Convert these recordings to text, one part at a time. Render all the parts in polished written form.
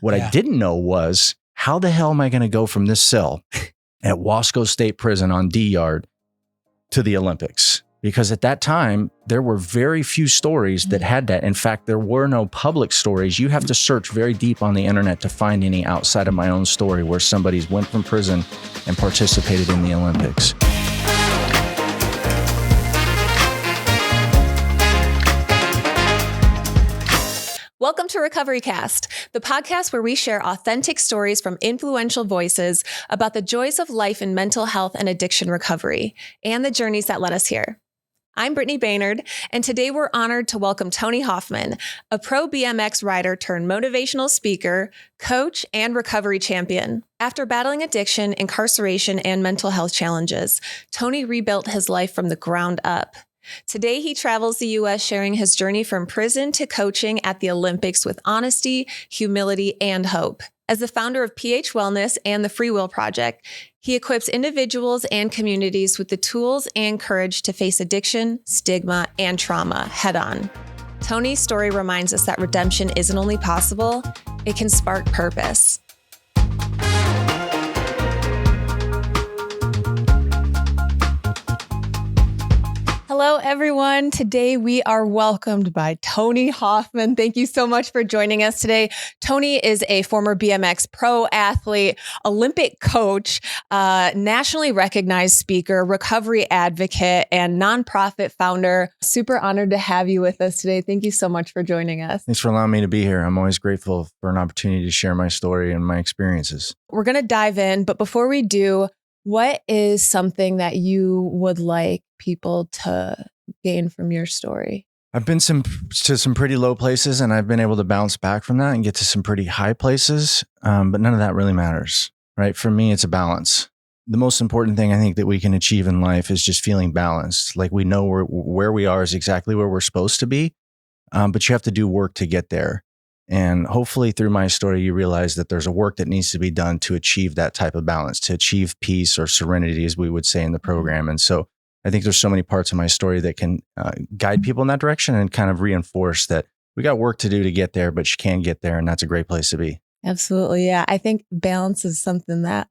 What I didn't know was, how the hell am I going to go from this cell at Wasco State Prison on D Yard to the Olympics? Because at that time, there were very few stories that had that. In fact, there were no public stories. You have to search very deep on the internet to find any outside of my own story where somebody's went from prison and participated in the Olympics. Welcome to Recovery.com, the podcast where we share authentic stories from influential voices about the joys of life in mental health and addiction recovery, and the journeys that led us here. I'm Brittany Baynard, and today we're honored to welcome Tony Hoffman, a pro BMX rider turned motivational speaker, coach, and recovery champion. After battling addiction, incarceration, and mental health challenges, Tony rebuilt his life from the ground up. Today, he travels the U.S. sharing his journey from prison to coaching at the Olympics with honesty, humility, and hope. As the founder of PH Wellness and the Free Will Project, he equips individuals and communities with the tools and courage to face addiction, stigma, and trauma head on. Tony's story reminds us that redemption isn't only possible, it can spark purpose. Hello, everyone. Today we are welcomed by Tony Hoffman. Thank you so much for joining us today. Tony is a former BMX pro athlete, Olympic coach, nationally recognized speaker, recovery advocate, and nonprofit founder. Super honored to have you with us today. Thank you so much for joining us. Thanks for allowing me to be here. I'm always grateful for an opportunity to share my story and my experiences. We're going to dive in, but before we do, what is something that you would like people to gain from your story? I've been to some pretty low places, and I've been able to bounce back from that and get to some pretty high places. But none of that really matters, right? For me, it's a balance. The most important thing I think that we can achieve in life is just feeling balanced. Like we know where we are is exactly where we're supposed to be, but you have to do work to get there. And hopefully through my story, you realize that there's a work that needs to be done to achieve that type of balance, to achieve peace or serenity, as we would say in the program. And so I think there's so many parts of my story that can guide people in that direction and kind of reinforce that we got work to do to get there, but you can get there. And that's a great place to be. Absolutely. Yeah. I think balance is something that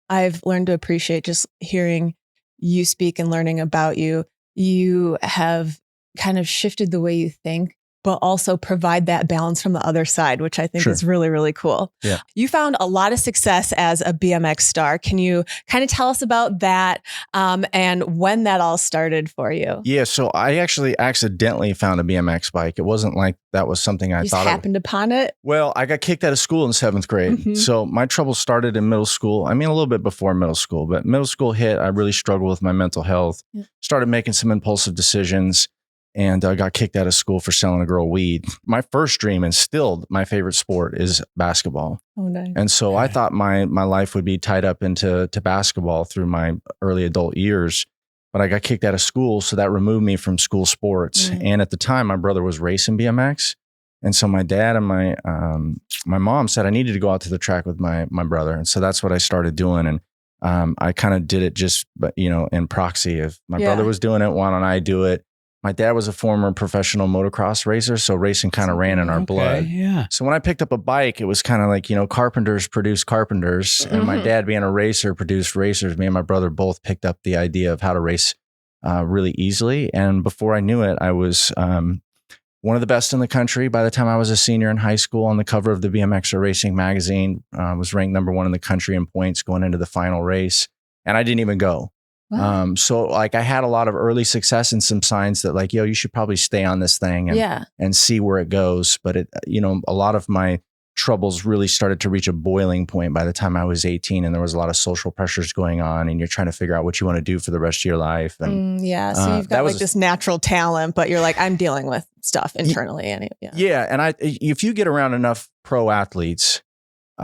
I've learned to appreciate just hearing you speak and learning about you. You have kind of shifted the way you think, but also provide that balance from the other side, which I think is really, really cool. Yeah. You found a lot of success as a BMX star. Can you kind of tell us about that and when that all started for you? Yeah. So I actually accidentally found a BMX bike. It wasn't like that was something I thought. You happened upon it? Well, I got kicked out of school in 7th grade. Mm-hmm. So my trouble started in middle school. I mean, a little bit before middle school, but middle school hit, I really struggled with my mental health, started making some impulsive decisions. And I got kicked out of school for selling a girl weed. My first dream, and still my favorite sport, is basketball. Oh, nice. And so I thought my life would be tied up into basketball through my early adult years. But I got kicked out of school, so that removed me from school sports. And at the time, my brother was racing BMX. And so my dad and my mom said I needed to go out to the track with my brother. And so that's what I started doing. And I kind of did it just, in proxy. If my brother was doing it, why don't I do it? My dad was a former professional motocross racer, so racing kind of ran in our blood. Yeah. So when I picked up a bike, it was kind of like, carpenters produce carpenters, and my dad being a racer produced racers. Me and my brother both picked up the idea of how to race really easily. And before I knew it, I was one of the best in the country. By the time I was a senior in high school, on the cover of the BMX Racing magazine, was ranked number 1 in the country in points going into the final race. And I didn't even go. Wow. So I had a lot of early success and some signs that you should probably stay on this thing and see where it goes. But a lot of my troubles really started to reach a boiling point by the time I was 18, and there was a lot of social pressures going on, and you're trying to figure out what you want to do for the rest of your life. And so you've got this natural talent, but you're like, I'm dealing with stuff internally. And if you get around enough pro athletes,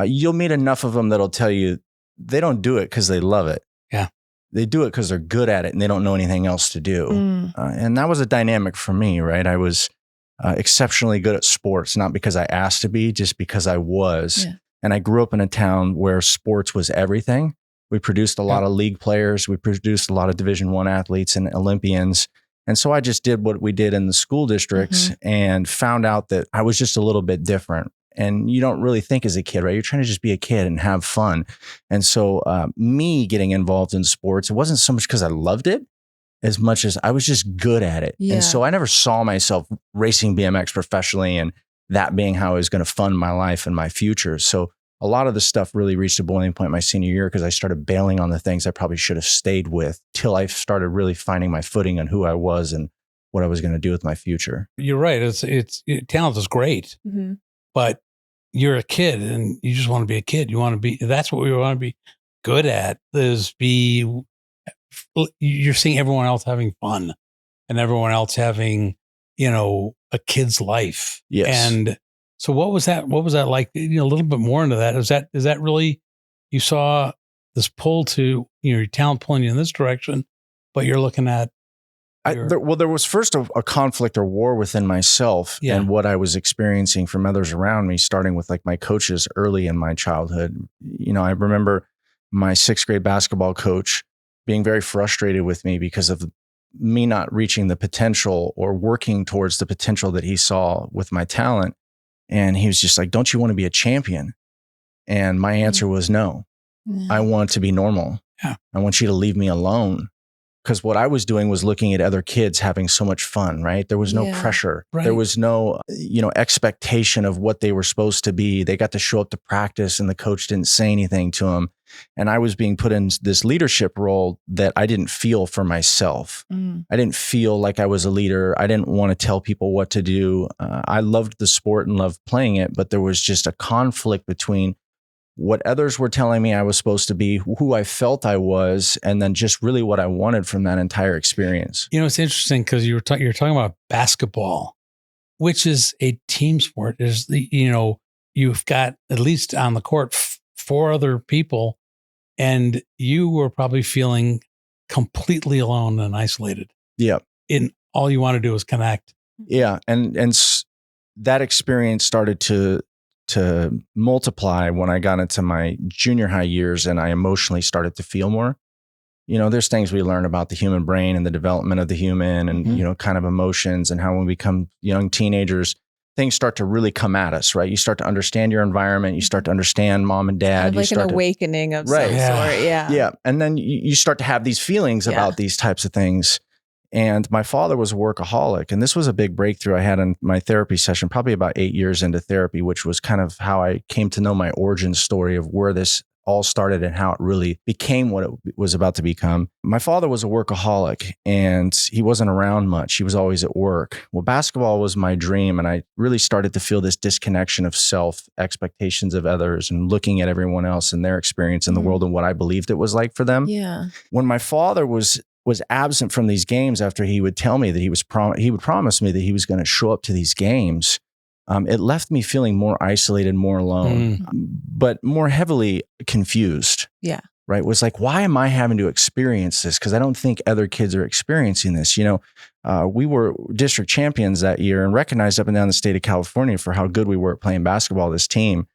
you'll meet enough of them that'll tell you they don't do it because they love it. Yeah. They do it because they're good at it and they don't know anything else to do. And that was a dynamic for me, right? I was exceptionally good at sports, not because I asked to be, just because I was. Yeah. And I grew up in a town where sports was everything. We produced a lot of league players. We produced a lot of Division I athletes and Olympians. And so I just did what we did in the school districts and found out that I was just a little bit different. And you don't really think as a kid, right? You're trying to just be a kid and have fun. And so me getting involved in sports, it wasn't so much because I loved it as much as I was just good at it. Yeah. And so I never saw myself racing BMX professionally and that being how I was going to fund my life and my future. So a lot of the stuff really reached a boiling point my senior year because I started bailing on the things I probably should have stayed with till I started really finding my footing on who I was and what I was going to do with my future. You're right. Talent is great, but you're a kid and you just want to be a kid. That's what we want to be good at you're seeing everyone else having fun and everyone else having, a kid's life. Yes. And so what was that like? A little bit more into that. Is that really, you saw this pull to, your talent pulling you in this direction, but you're looking at, there was first a conflict or war within myself and what I was experiencing from others around me, starting with like my coaches early in my childhood. I remember my 6th grade basketball coach being very frustrated with me because of me not reaching the potential or working towards the potential that he saw with my talent. And he was just like, don't you want to be a champion? And my answer was no. I want to be normal. Yeah. I want you to leave me alone. Because what I was doing was looking at other kids having so much fun, right? There was no pressure. Right. There was no, expectation of what they were supposed to be. They got to show up to practice and the coach didn't say anything to them. And I was being put in this leadership role that I didn't feel for myself. I didn't feel like I was a leader. I didn't want to tell people what to do. I loved the sport and loved playing it, but there was just a conflict between what others were telling me I was supposed to be, who I felt I was, and then just really what I wanted from that entire experience. It's interesting because you're talking about basketball, which is a team sport. You've got, at least on the court, 4 other people, and you were probably feeling completely alone and isolated. Yeah. And all you want to do is connect. Yeah. And that experience started to multiply when I got into my junior high years and I emotionally started to feel more. There's things we learn about the human brain and the development of the human and, kind of emotions and how when we become young teenagers, things start to really come at us, right? You start to understand your environment. You start to understand mom and dad. Kind of like an awakening of some sort. Yeah. Yeah. And then you start to have these feelings about these types of things. And my father was a workaholic. And this was a big breakthrough I had in my therapy session, probably about 8 years into therapy, which was kind of how I came to know my origin story of where this all started and how it really became what it was about to become. My father was a workaholic and he wasn't around much. He was always at work. Well, basketball was my dream. And I really started to feel this disconnection of self, expectations of others, and looking at everyone else and their experience in the world and what I believed it was like for them. Yeah. When my father was absent from these games after he would tell me that he would promise me that he was going to show up to these games, it left me feeling more isolated, more alone, but more heavily confused. Yeah. Right. It was like, why am I having to experience this? Because I don't think other kids are experiencing this. We were district champions that year and recognized up and down the state of California for how good we were at playing basketball, this team.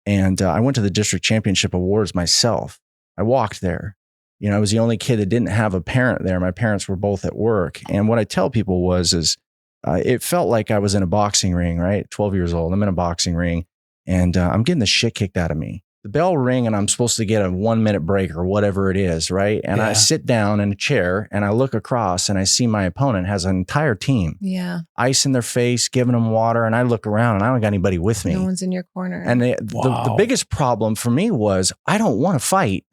And I went to the district championship awards myself. I walked there. I was the only kid that didn't have a parent there. My parents were both at work. And what I tell people is it felt like I was in a boxing ring, right? 12 years old. I'm in a boxing ring and I'm getting the shit kicked out of me. The bell ring and I'm supposed to get a 1-minute break or whatever it is, right? And I sit down in a chair and I look across and I see my opponent has an entire team. Yeah. Ice in their face, giving them water. And I look around and I don't got anybody with me. No one's in your corner. And the biggest problem for me was I don't want to fight.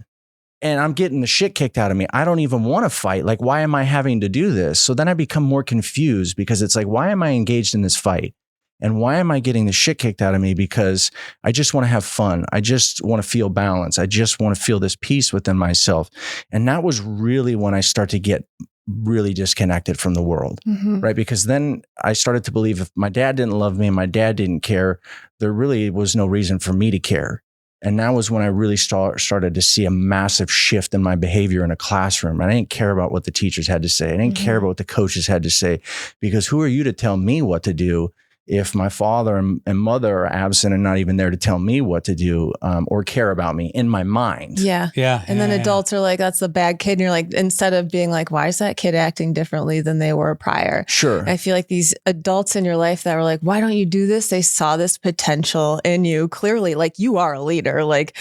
And I'm getting the shit kicked out of me. I don't even want to fight. Like, why am I having to do this? So then I become more confused because it's like, why am I engaged in this fight? And why am I getting the shit kicked out of me? Because I just want to have fun. I just want to feel balance. I just want to feel this peace within myself. And that was really when I started to get really disconnected from the world, right? Because then I started to believe if my dad didn't love me and my dad didn't care, there really was no reason for me to care. And that was when I really started to see a massive shift in my behavior in a classroom. And I didn't care about what the teachers had to say. I didn't care about what the coaches had to say, because who are you to tell me what to do? if my father and mother are absent and not even there to tell me what to do or care about me in my mind. Yeah. Yeah. And then adults are like, that's the bad kid. And you're like, instead of being like, why is that kid acting differently than they were prior? Sure. I feel like these adults in your life that were like, why don't you do this? They saw this potential in you. Clearly, like you are a leader. Like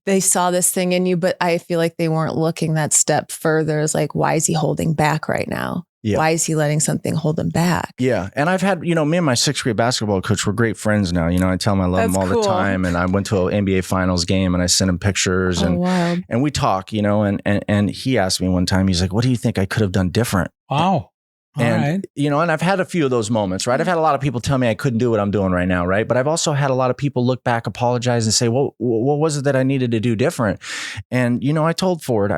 they saw this thing in you, but I feel like they weren't looking that step further. It's like, why is he holding back right now? Yeah. Why is he letting something hold him back? Yeah. And I've had, me and my 6th grade basketball coach were great friends now. I tell him I love him all the time. And I went to an NBA finals game and I sent him pictures and we talk, and he asked me one time, he's like, what do you think I could have done different? Wow. And I've had a few of those moments, right? I've had a lot of people tell me I couldn't do what I'm doing right now, right? But I've also had a lot of people look back, apologize and say, well, what was it that I needed to do different? And, I told Ford,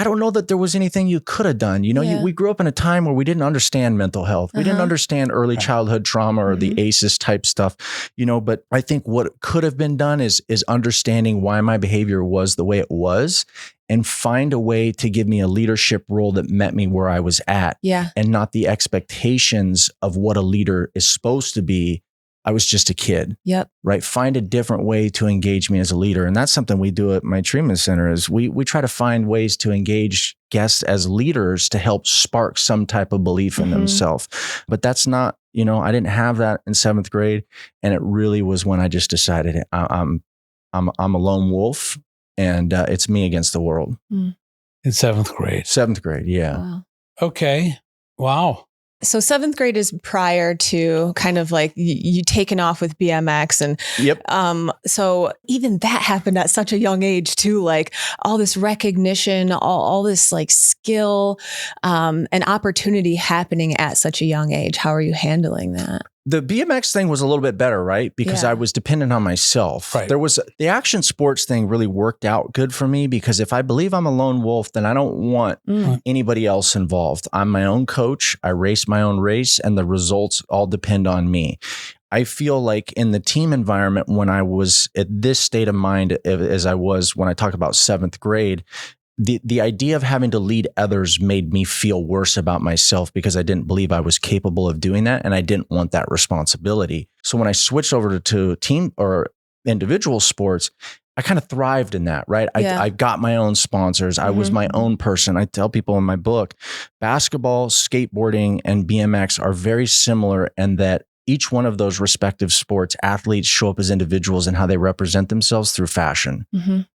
I don't know that there was anything you could have done. We grew up in a time where we didn't understand mental health. We didn't understand early childhood trauma or the ACEs type stuff, but I think what could have been done is understanding why my behavior was the way it was and find a way to give me a leadership role that met me where I was at and not the expectations of what a leader is supposed to be. I was just a kid. Yep. Right. Find a different way to engage me as a leader. And that's something we do at my treatment center is we try to find ways to engage guests as leaders to help spark some type of belief in themselves. But that's not, I didn't have that in 7th grade. And it really was when I just decided I'm a lone wolf and it's me against the world. In 7th grade. 7th grade. Yeah. Wow. Okay. Wow. So 7th grade is prior to kind of like you taking off with BMX and so even that happened at such a young age too, like all this recognition, all this like skill and opportunity happening at such a young age. How are you handling that? The BMX thing was a little bit better, right? Because I was dependent on myself. Right. There was the action sports thing really worked out good for me because if I believe I'm a lone wolf, then I don't want anybody else involved. I'm my own coach. I race my own race and the results all depend on me. I feel like in the team environment, when I was at this state of mind, as I was when I talk about 7th grade, the idea of having to lead others made me feel worse about myself because I didn't believe I was capable of doing that. And I didn't want that responsibility. So when I switched over to team or individual sports, I kind of thrived in that, right? I got my own sponsors. I was my own person. I tell people in my book, basketball, skateboarding, and BMX are very similar in that each one of those respective sports, athletes show up as individuals and how they represent themselves through fashion.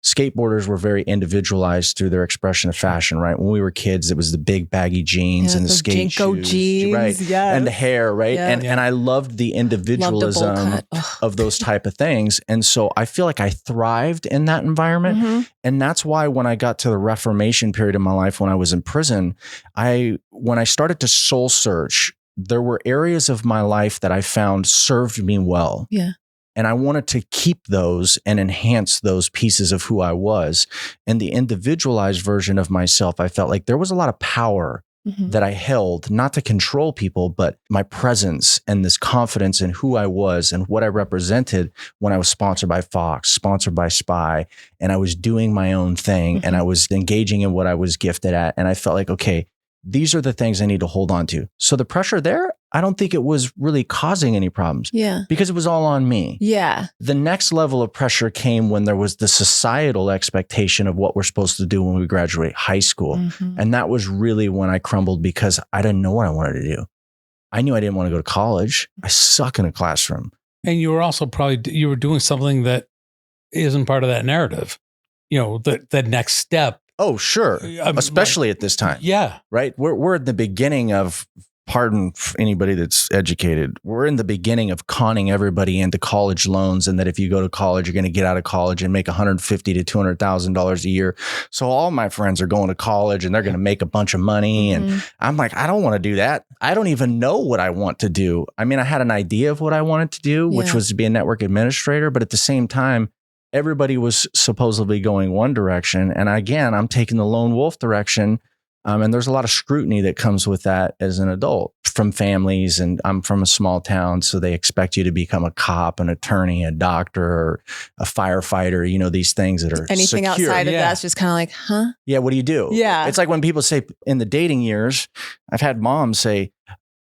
Skateboarders were very individualized through their expression of fashion, right? When we were kids, it was the big baggy jeans and the skate shoes, jeans, right? And the hair, right? Yeah. And I loved the individualism of those type of things. And so I feel like I thrived in that environment. And that's why when I got to the Reformation period of my life, when I was in prison, when I started to soul search, there were areas of my life that I found served me well. Yeah. And I wanted to keep those and enhance those pieces of who I was. And the individualized version of myself, I felt like there was a lot of power that I held, not to control people, but my presence and this confidence in who I was and what I represented when I was sponsored by Fox, sponsored by Spy, and I was doing my own thing and I was engaging in what I was gifted at. And I felt like, okay, these are the things I need to hold on to. So the pressure there, I don't think it was really causing any problems. Yeah. Because it was all on me. Yeah. The next level of pressure came when there was the societal expectation of what we're supposed to do when we graduate high school. And that was really when I crumbled because I didn't know what I wanted to do. I knew I didn't want to go to college. I suck in a classroom. And you were also you were doing something that isn't part of that narrative. The next step. Oh, sure. Especially at this time. Yeah. Right. We're at the beginning of, pardon anybody that's educated, we're in the beginning of conning everybody into college loans. And that if you go to college, you're going to get out of college and make $150,000 to $200,000 a year. So all my friends are going to college and they're going to make a bunch of money. And I'm like, I don't want to do that. I don't even know what I want to do. I mean, I had an idea of what I wanted to do, which was to be a network administrator. But at the same time, everybody was supposedly going one direction. And again, I'm taking the lone wolf direction. And there's a lot of scrutiny that comes with that as an adult from families. And I'm from a small town, so they expect you to become a cop, an attorney, a doctor, or a firefighter, these things that are anything secure. outside of that's just kind of like, huh? Yeah, what do you do? Yeah. It's like when people say in the dating years, I've had moms say,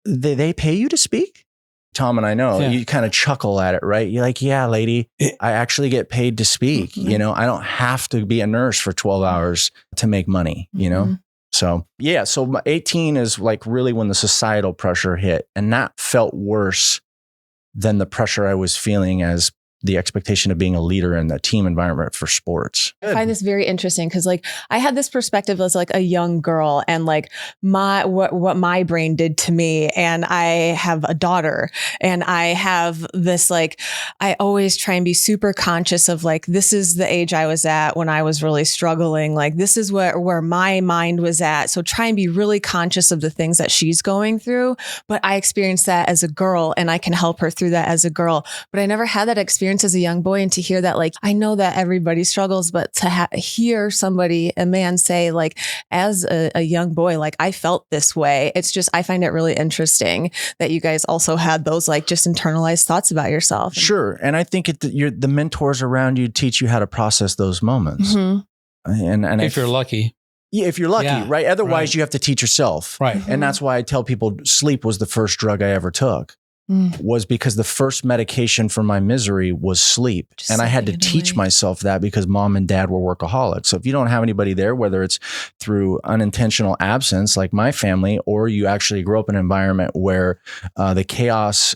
they pay you to speak? Tom and I know, you kind of chuckle at it, right? You're like, yeah, lady, I actually get paid to speak. You know, I don't have to be a nurse for 12 hours to make money, you know? So, yeah. So 18 is like really when the societal pressure hit, and that felt worse than the pressure I was feeling as the expectation of being a leader in the team environment for sports. I find this very interesting because like I had this perspective as like a young girl and like what my brain did to me. And I have a daughter and I have this, like, I always try and be super conscious of like, this is the age I was at when I was really struggling. Like this is where my mind was at. So try and be really conscious of the things that she's going through. But I experienced that as a girl and I can help her through that as a girl. But I never had that experience as a young boy, and to hear that, like, I know that everybody struggles, but to hear somebody, a man say like, as a young boy, like I felt this way. It's just, I find it really interesting that you guys also had those like just internalized thoughts about yourself. Sure. And I think the mentors around you teach you how to process those moments. And if you're lucky. Yeah, if you're lucky, right? Otherwise you have to teach yourself. Right. And that's why I tell people sleep was the first drug I ever took. Was because the first medication for my misery was sleep. And I had to teach myself that because mom and dad were workaholics. So if you don't have anybody there, whether it's through unintentional absence, like my family, or you actually grow up in an environment where the chaos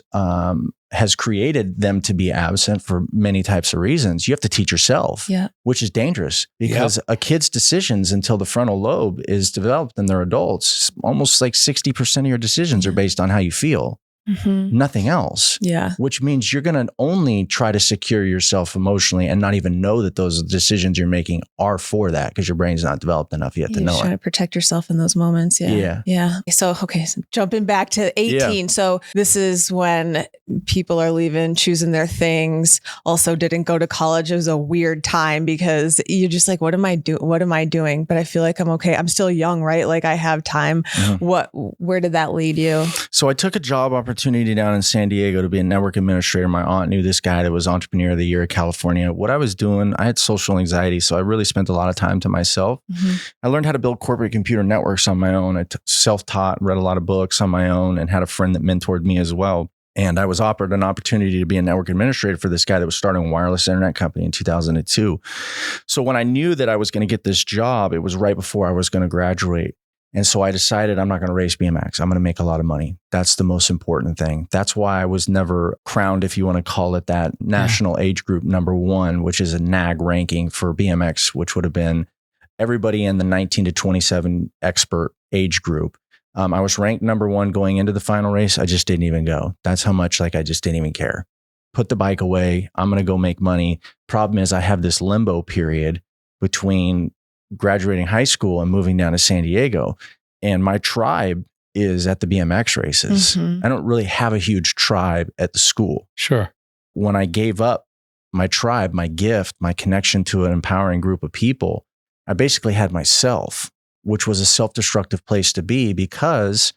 has created them to be absent for many types of reasons, you have to teach yourself, which is dangerous because a kid's decisions until the frontal lobe is developed and they're adults, almost like 60% of your decisions are based on how you feel. Nothing else. Which means you're going to only try to secure yourself emotionally and not even know that those decisions you're making are for that because your brain's not developed enough yet to know it. Trying to protect yourself in those moments. Yeah. So, so jumping back to 18. So this is when people are leaving, choosing their things. Also didn't go to college. It was a weird time because you're just like, what am I doing? But I feel like I'm okay. I'm still young, right? Like I have time. Where did that lead you? So I took a job opportunity down in San Diego to be a network administrator. My aunt knew this guy that was Entrepreneur of the Year of California. What I was doing, I had social anxiety, so I really spent a lot of time to myself. I learned how to build corporate computer networks on my own. I self-taught, read a lot of books on my own, and had a friend that mentored me as well. And I was offered an opportunity to be a network administrator for this guy that was starting a wireless internet company in 2002. So when I knew that I was going to get this job, it was right before I was going to graduate. And so I decided I'm not going to race BMX. I'm going to make a lot of money. That's the most important thing. That's why I was never crowned, if you want to call it that, national age group #1, which is a NAG ranking for BMX, which would have been everybody in the 19 to 27 expert age group. I was ranked #1 going into the final race. I just didn't even go. That's how much I just didn't even care. Put the bike away. I'm going to go make money. Problem is I have this limbo period between graduating high school and moving down to San Diego. And my tribe is at the BMX races. I don't really have a huge tribe at the school. Sure. When I gave up my tribe, my gift, my connection to an empowering group of people, I basically had myself, which was a self-destructive place to be because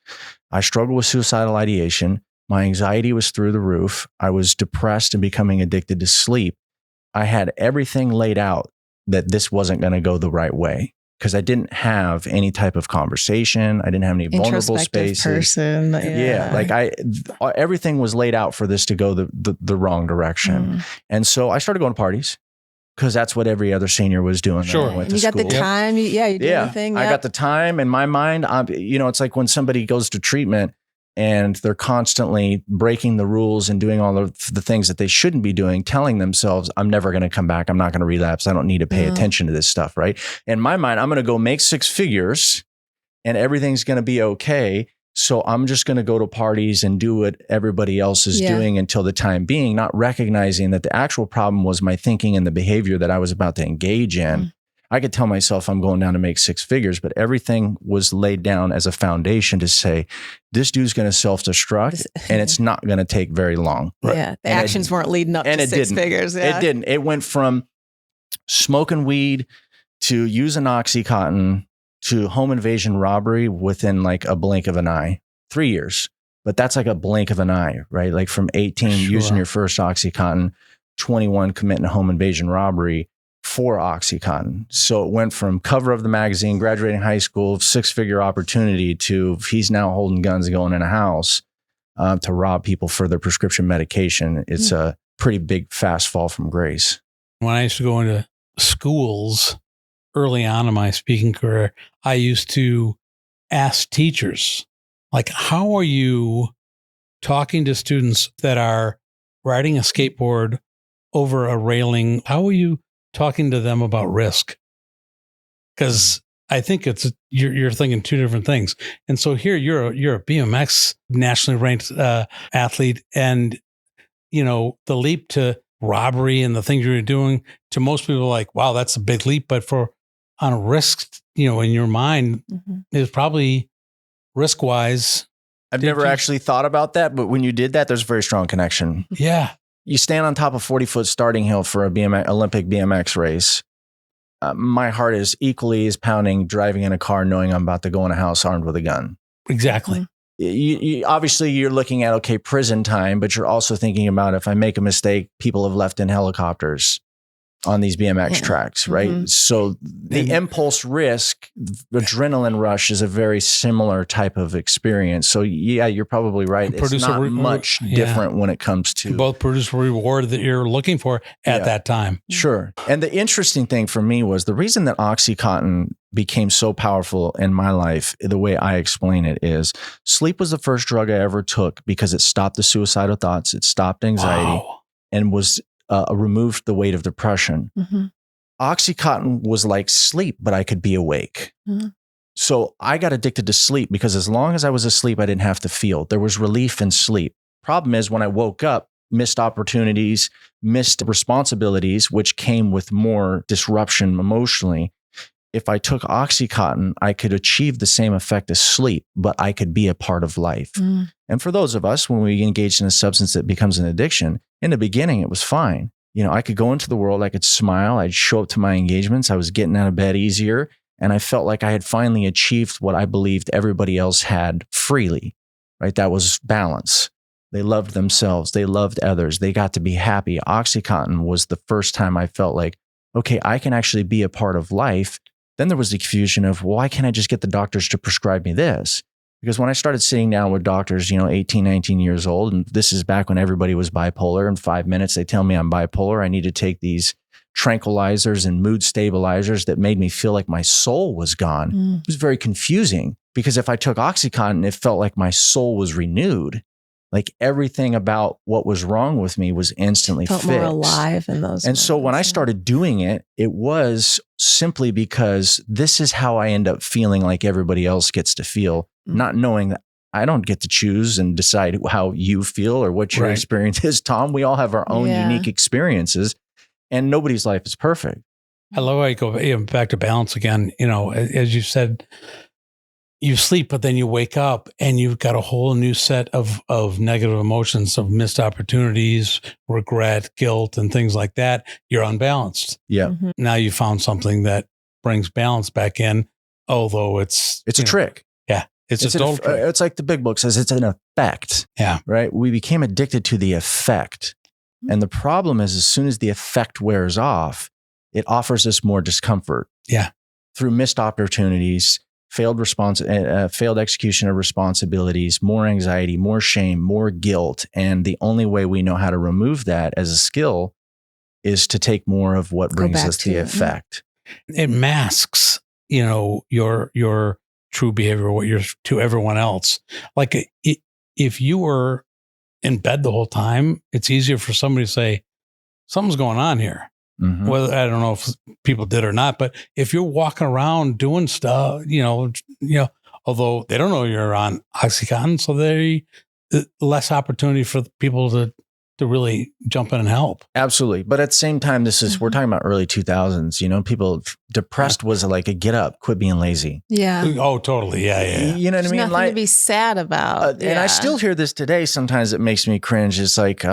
I struggled with suicidal ideation. My anxiety was through the roof. I was depressed and becoming addicted to sleep. I had everything laid out that this wasn't going to go the right way because I didn't have any type of conversation. I didn't have any vulnerable spaces. Person. Everything was laid out for this to go the wrong direction. And so I started going to parties because that's what every other senior was doing. Sure. You got the time. You did the thing. I got the time in my mind. It's like when somebody goes to treatment and they're constantly breaking the rules and doing all of the things that they shouldn't be doing, telling themselves, I'm never going to come back. I'm not going to relapse. I don't need to pay attention to this stuff, right? In my mind, I'm going to go make 6 figures and everything's going to be okay. So I'm just going to go to parties and do what everybody else is doing until the time being, not recognizing that the actual problem was my thinking and the behavior that I was about to engage in. I could tell myself I'm going down to make 6 figures, but everything was laid down as a foundation to say, this dude's going to self-destruct and it's not going to take very long. Yeah. The actions weren't leading up to 6 figures. Yeah. It didn't. It went from smoking weed to using OxyContin to home invasion robbery within like a blink of an eye. 3 years. But that's like a blink of an eye, right? Like from 18 using your first OxyContin, 21 committing a home invasion robbery for OxyContin. So it went from cover of the magazine, graduating high school, 6-figure opportunity to he's now holding guns and going in a house. to rob people for their prescription medication, it's a pretty big fast fall from grace. When I used to go into schools early on in my speaking career, I used to ask teachers, like, how are you talking to students that are riding a skateboard over a railing? How are you talking to them about risk? Because I think you're thinking two different things. And so here you're a BMX nationally ranked athlete, and the leap to robbery and the things you're doing, to most people, like, wow, that's a big leap. But on a risk, in your mind, is probably risk wise. I've never actually thought about that, but when you did that, there's a very strong connection. Yeah. You stand on top of 40-foot starting hill for a Olympic BMX race. My heart is equally as pounding driving in a car knowing I'm about to go in a house armed with a gun. Exactly. You obviously, you're looking at, okay, prison time, but you're also thinking about, if I make a mistake, people have left in helicopters on these BMX tracks, right? So the impulse risk, adrenaline rush is a very similar type of experience. So yeah, you're probably right. It's not much different when it comes to both produce reward that you're looking for at that time. Sure. And the interesting thing for me was the reason that OxyContin became so powerful in my life, the way I explain it is, sleep was the first drug I ever took because it stopped the suicidal thoughts, it stopped anxiety, and was removed the weight of depression. OxyContin was like sleep, but I could be awake. So I got addicted to sleep because as long as I was asleep, I didn't have to feel. There was relief in sleep. Problem is, when I woke up, missed opportunities, missed responsibilities, which came with more disruption emotionally. If I took OxyContin, I could achieve the same effect as sleep, but I could be a part of life. And for those of us, when we engage in a substance that becomes an addiction, in the beginning, it was fine. I could go into the world, I could smile, I'd show up to my engagements, I was getting out of bed easier, and I felt like I had finally achieved what I believed everybody else had freely, right? That was balance. They loved themselves, they loved others, they got to be happy. OxyContin was the first time I felt like, okay, I can actually be a part of life. Then there was the confusion of, well, why can't I just get the doctors to prescribe me this? Because when I started sitting down with doctors, 18, 19 years old, and this is back when everybody was bipolar, in 5 minutes, they tell me I'm bipolar. I need to take these tranquilizers and mood stabilizers that made me feel like my soul was gone. It was very confusing because if I took OxyContin, it felt like my soul was renewed. Like everything about what was wrong with me was instantly fixed. Felt more alive in those. And so when I started doing it, it was simply because this is how I end up feeling like everybody else gets to feel, not knowing that I don't get to choose and decide how you feel or what your experience is, Tom. We all have our own unique experiences and nobody's life is perfect. I love how you go back to balance again. As you said, you sleep, but then you wake up and you've got a whole new set of negative emotions, of missed opportunities, regret, guilt, and things like that. You're unbalanced. Yeah. Now you found something that brings balance back in, although it's a trick. Yeah. It's a total trick. It's like the big book says, it's an effect. Yeah. Right. We became addicted to the effect. And the problem is, as soon as the effect wears off, it offers us more discomfort. Yeah. Through missed opportunities, failed execution of responsibilities, more anxiety, more shame, more guilt. And the only way we know how to remove that as a skill is to take more of what brings us the effect. It masks, your true behavior, what you're to everyone else. Like if you were in bed the whole time, it's easier for somebody to say, something's going on here. Well, I don't know if people did or not, but if you're walking around doing stuff, although they don't know you're on OxyContin, so they less opportunity for people to really jump in and help. Absolutely. But at the same time, we're talking about early 2000s, people depressed was like a get up, quit being lazy. Yeah. Oh, totally. Yeah. You know what I mean? Nothing to be sad about. And I still hear this today. Sometimes it makes me cringe. It's like,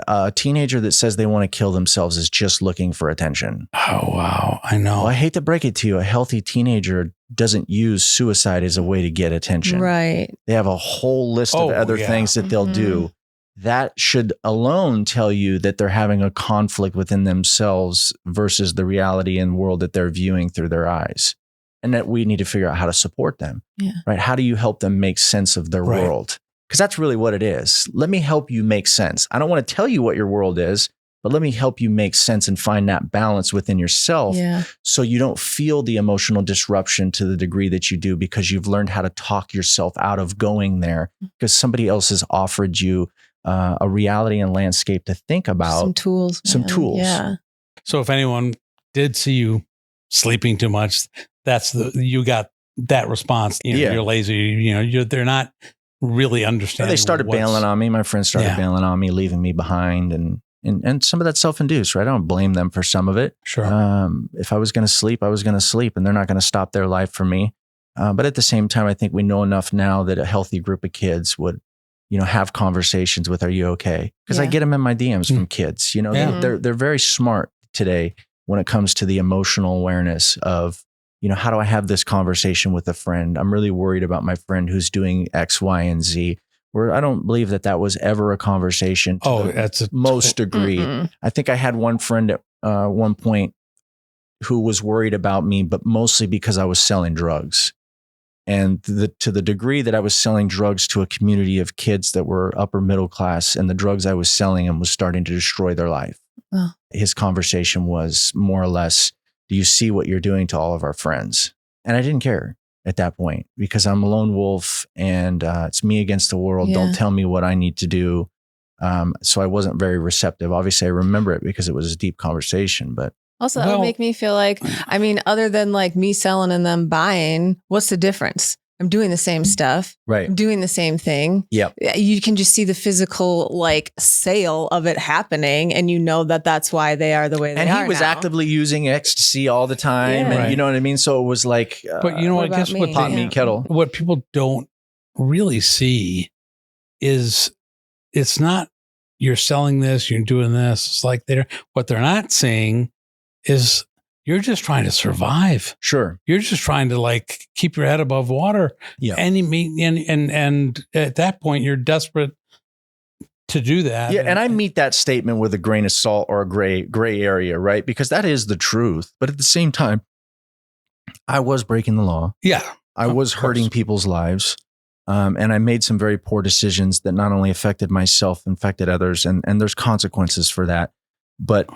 a teenager that says they want to kill themselves is just looking for attention. Oh, wow. I know. Well, I hate to break it to you. A healthy teenager doesn't use suicide as a way to get attention. Right. They have a whole list of other things that they'll do. That should alone tell you that they're having a conflict within themselves versus the reality and world that they're viewing through their eyes. And that we need to figure out how to support them. Yeah. Right. How do you help them make sense of their world? Because that's really what it is. Let me help you make sense. I don't want to tell you what your world is, but let me help you make sense and find that balance within yourself so you don't feel the emotional disruption to the degree that you do because you've learned how to talk yourself out of going there because somebody else has offered you a reality and landscape to think about. Some tools. Yeah. So if anyone did see you sleeping too much, you got that response. You're lazy. They're not really understanding. They started bailing on me. My friends started bailing on me, leaving me behind, and some of that's self-induced, right? I don't blame them for some of it. Sure. If I was going to sleep, I was going to sleep, and they're not going to stop their life for me. But at the same time, I think we know enough now that a healthy group of kids would, have conversations with, "Are you okay?" Because I get them in my DMs from kids. They're very smart today when it comes to the emotional awareness of, how do I have this conversation with a friend? I'm really worried about my friend who's doing X, Y, and Z. Where I don't believe that was ever a conversation to the most degree. I think I had one friend at one point who was worried about me, but mostly because I was selling drugs. And to the degree that I was selling drugs to a community of kids that were upper middle class, and the drugs I was selling them was starting to destroy their life. Oh. His conversation was more or less, "Do you see what you're doing to all of our friends?" And I didn't care at that point because I'm a lone wolf and it's me against the world. Yeah. Don't tell me what I need to do. So I wasn't very receptive. Obviously, I remember it because it was a deep conversation, but also, that would make me feel like, other than like me selling and them buying, what's the difference? I'm doing the same stuff. Right. I'm doing the same thing. Yeah. You can just see the physical sale of it happening. And that's why they are the way they are. And he was actively using ecstasy all the time. Yeah. And you know what I mean? So it was like, but I guess what pot meat kettle. What people don't really see is it's not you're selling this, you're doing this. It's like what they're not seeing is you're just trying to survive. Sure. You're just trying to keep your head above water. Yeah. And at that point you're desperate to do that. Yeah. And I meet that statement with a grain of salt or a gray area, right? Because that is the truth. But at the same time, I was breaking the law. Yeah. I was hurting people's lives. And I made some very poor decisions that not only affected myself, affected others. And there's consequences for that. But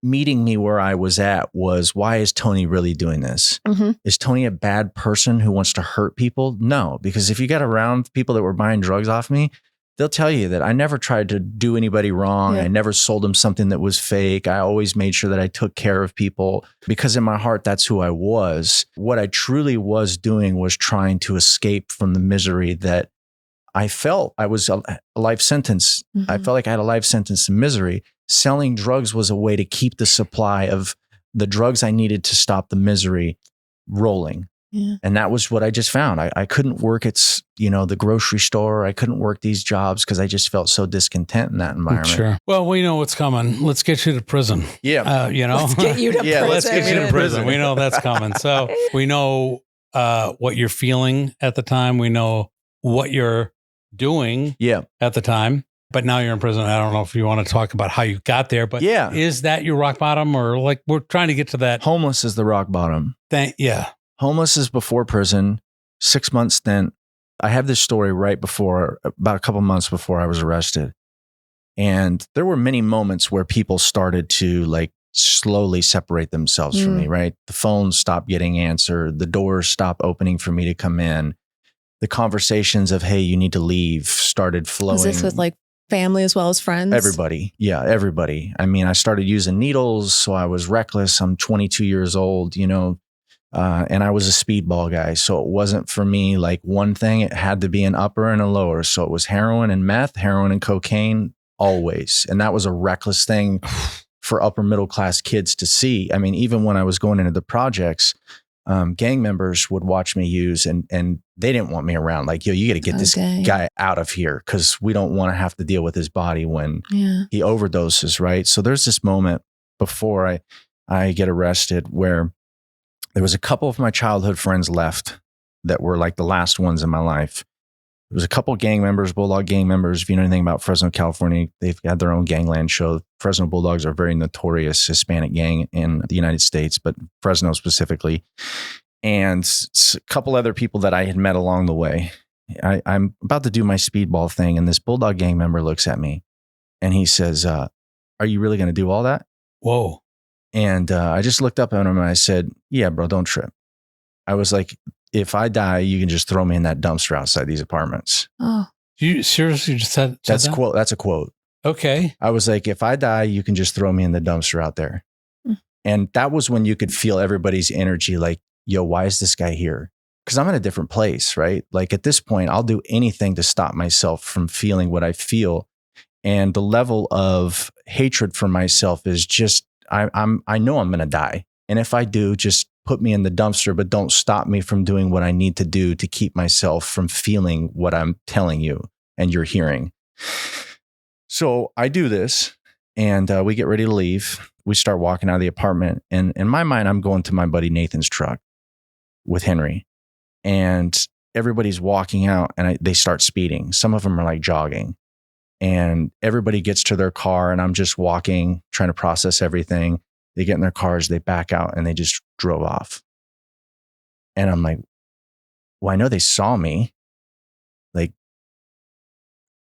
meeting me where I was at was, why is Tony really doing this? Mm-hmm. Is Tony a bad person who wants to hurt people? No, because if you got around people that were buying drugs off me, they'll tell you that I never tried to do anybody wrong. Yeah. I never sold them something that was fake. I always made sure that I took care of people because in my heart, that's who I was. What I truly was doing was trying to escape from the misery that I felt. I was a life sentence. Mm-hmm. I felt like I had a life sentence in misery. Selling drugs was a way to keep the supply of the drugs I needed to stop the misery rolling. Yeah. And that was what I just found. I couldn't work at, the grocery store. I couldn't work these jobs because I just felt so discontent in that environment. Sure. Well, we know what's coming. Let's get you to prison. Yeah. Let's get you to prison. Let's get you to prison. We know that's coming. So we know what you're feeling at the time. We know what you're doing at the time. But now you're in prison. I don't know if you want to talk about how you got there, but is that your rock bottom or we're trying to get to that? Homeless is the rock bottom. Homeless is before prison, 6 months stint. I have this story about a couple months before I was arrested. And there were many moments where people started to slowly separate themselves from me, right? The phones stopped getting answered. The doors stopped opening for me to come in. The conversations of, "Hey, you need to leave," started flowing. Was this with family as well as friends? Everybody. Yeah, everybody. I started using needles, so I was reckless. I'm 22 years old, and I was a speedball guy. So it wasn't for me one thing. It had to be an upper and a lower. So it was heroin and meth, heroin and cocaine, always. And that was a reckless thing for upper middle class kids to see. Even when I was going into the projects, gang members would watch me use and they didn't want me around. Yo, you got to get this guy out of here because we don't want to have to deal with his body when he overdoses, right? So there's this moment before I get arrested where there was a couple of my childhood friends left that were the last ones in my life. There was a couple of gang members, Bulldog gang members. If you know anything about Fresno, California, they've had their own gangland show. Fresno Bulldogs are a very notorious Hispanic gang in the United States, but Fresno specifically. And a couple other people that I had met along the way. I'm about to do my speedball thing. And this Bulldog gang member looks at me and he says, are you really going to do all that? Whoa. And I just looked up at him and I said, yeah, bro, don't trip. I was like, if I die, you can just throw me in that dumpster outside these apartments. Oh, You seriously just said That's that? quote. That's a quote. Okay. I was like, if I die, you can just throw me in the dumpster out there. And that was when you could feel everybody's energy. Like, yo, why is this guy here? Because I'm in a different place, right? Like at this point, I'll do anything to stop myself from feeling what I feel. And the level of hatred for myself is just, I know I'm going to die. And if I do, just put me in the dumpster, but don't stop me from doing what I need to do to keep myself from feeling what I'm telling you and you're hearing. So I do this and we get ready to leave. We start walking out of the apartment. And in my mind, I'm going to my buddy Nathan's truck with Henry. And everybody's walking out and they start speeding. Some of them are like jogging. And everybody gets to their car and I'm just walking, trying to process everything. They get in their cars, they back out and they just drove off. And I'm like, well, I know they saw me. Like,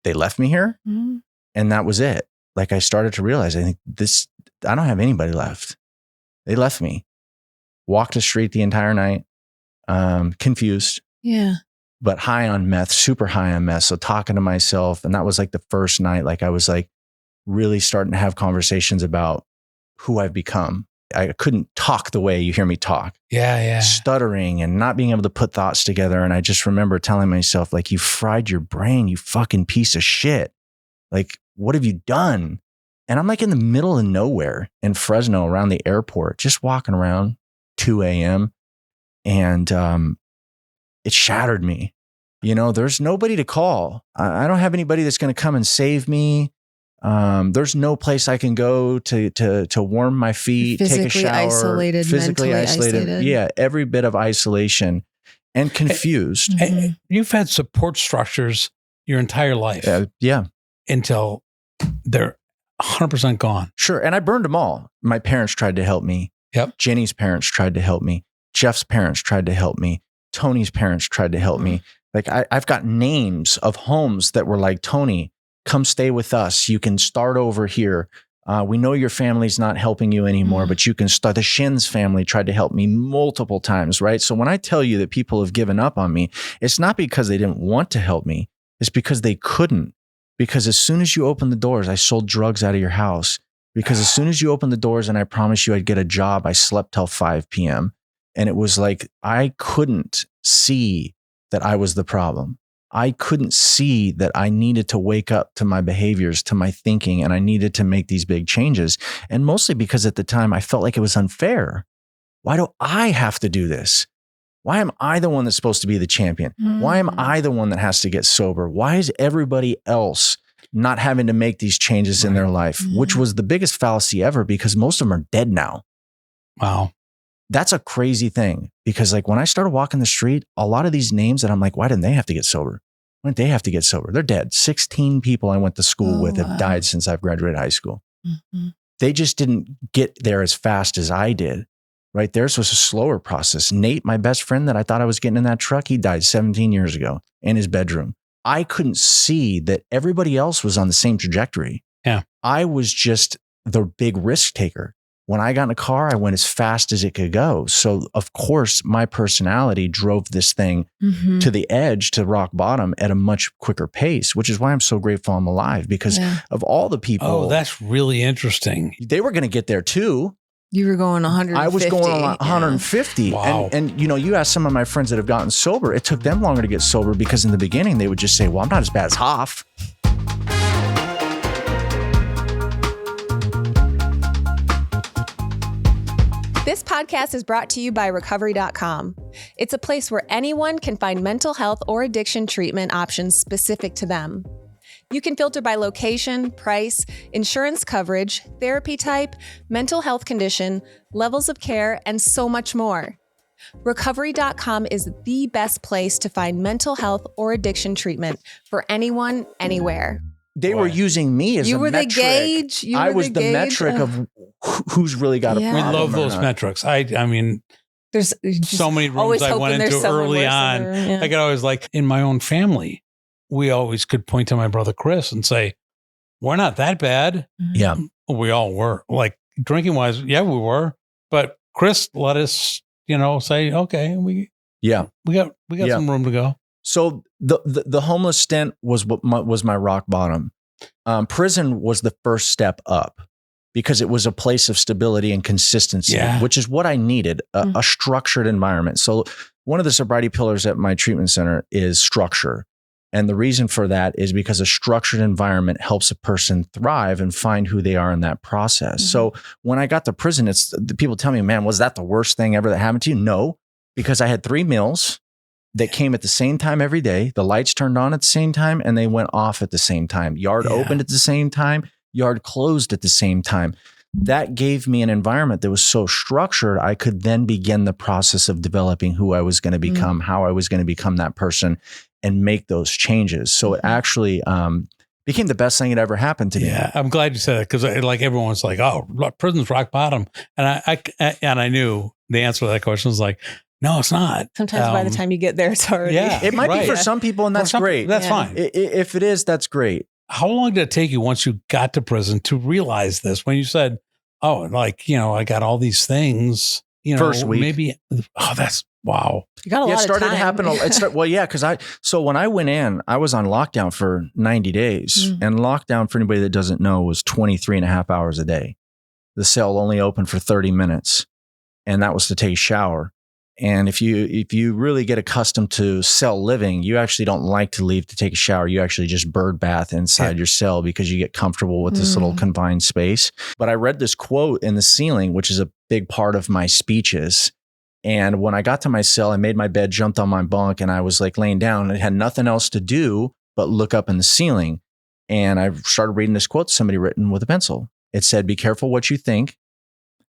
they left me here. Mm-hmm. And that was it. Like I started to realize, I think I don't have anybody left. They left me. Walked the street the entire night, confused. Yeah. But high on meth, super high on meth. So talking to myself. And that was like the first night, like I was like really starting to have conversations about who I've become. I couldn't talk the way you hear me talk. Yeah. Stuttering and not being able to put thoughts together. And I just remember telling myself, like, you fried your brain, you fucking piece of shit. Like, what have you done? And I'm like in the middle of nowhere in Fresno around the airport, just walking around 2 a.m. And it shattered me. You know, there's nobody to call. I don't have anybody that's going to come and save me. There's no place I can go to warm my feet, take a shower. Physically isolated. Yeah, every bit of isolation and confused. Mm-hmm. You've had support structures your entire life. Yeah. Until they're 100% gone. Sure. And I burned them all. My parents tried to help me. Yep. Jenny's parents tried to help me. Jeff's parents tried to help me. Tony's parents tried to help me. Like I've got names of homes that were like, Tony, come stay with us. You can start over here. We know your family's not helping you anymore, but you can start. The Shins family tried to help me multiple times, right? So when I tell you that people have given up on me, it's not because they didn't want to help me. It's because they couldn't. Because as soon as you open the doors, I sold drugs out of your house. Because as soon as you opened the doors and I promised you I'd get a job, I slept till 5 p.m. And it was like, I couldn't see that I was the problem. I couldn't see that I needed to wake up to my behaviors, to my thinking, and I needed to make these big changes. And mostly because at the time I felt like it was unfair. Why do I have to do this? Why am I the one that's supposed to be the champion? Why am I the one that has to get sober? Why is everybody else not having to make these changes in their life? Which was the biggest fallacy ever because most of them are dead now. Wow. That's a crazy thing because like when I started walking the street, a lot of these names that I'm like, why didn't they have to get sober? Why didn't they have to get sober? They're dead. 16 people I went to school with have died since I've graduated high school. Mm-hmm. They just didn't get there as fast as I did. Right? Theirs was a slower process. Nate, my best friend that I thought I was getting in that truck, he died 17 years ago in his bedroom. I couldn't see that everybody else was on the same trajectory. Yeah. I was just the big risk taker. When I got in a car, I went as fast as it could go. So of course, my personality drove this thing to the edge, to rock bottom at a much quicker pace, which is why I'm so grateful I'm alive because of all the people. Oh, that's really interesting. They were going to get there too. You were going 150. I was going on 150. Yeah. Wow. And, you know, you ask some of my friends that have gotten sober, it took them longer to get sober because in the beginning, they would just say, well, I'm not as bad as Hoff. This podcast is brought to you by Recovery.com. It's a place where anyone can find mental health or addiction treatment options specific to them. You can filter by location, price, insurance coverage, therapy type, mental health condition, levels of care, and so much more. Recovery.com is the best place to find mental health or addiction treatment for anyone, anywhere. They were using me as a metric. The gauge. I was the metric of who's really got a problem. We love those metrics. I mean, There's just so many always rooms I hoping went there's into someone early worse on. in the room, yeah. I could always like in my own family, we always could point to my brother Chris and say, we're not that bad. Yeah. We all were. Like drinking wise, yeah, we were. But Chris let us, say, okay, we got some room to go. So the homeless stint was was my rock bottom. Prison was the first step up because it was a place of stability and consistency, which is what I needed, a structured environment. So one of the sobriety pillars at my treatment center is structure. And the reason for that is because a structured environment helps a person thrive and find who they are in that process. So when I got to prison, people tell me, man, was that the worst thing ever that happened to you? No, because I had 3 meals that came at the same time every day. The lights turned on at the same time and they went off at the same time. Yard opened at the same time. Yard closed at the same time. That gave me an environment that was so structured, I could then begin the process of developing who I was going to become, how I was going to become that person and make those changes. So it actually became the best thing that ever happened to me. Yeah, I'm glad you said that because like everyone's like, oh, prison's rock bottom. And I knew the answer to that question was like, no, it's not. Sometimes by the time you get there, it's already. Yeah, it might be for some people, and that's great. That's fine. If it is, that's great. How long did it take you once you got to prison to realize this? When you said, oh, like, I got all these things, first week. Maybe, that's, wow. You got a lot of time. It started to happen. Because so when I went in, I was on lockdown for 90 days. And lockdown, for anybody that doesn't know, was 23 and a half hours a day. The cell only opened for 30 minutes. And that was to take a shower. And if you really get accustomed to cell living, you actually don't like to leave to take a shower. You actually just bird bath inside your cell because you get comfortable with this little confined space. But I read this quote in the ceiling, which is a big part of my speeches. And when I got to my cell, I made my bed, jumped on my bunk, and I was like laying down. I had nothing else to do but look up in the ceiling. And I started reading this quote somebody written with a pencil. It said, be careful what you think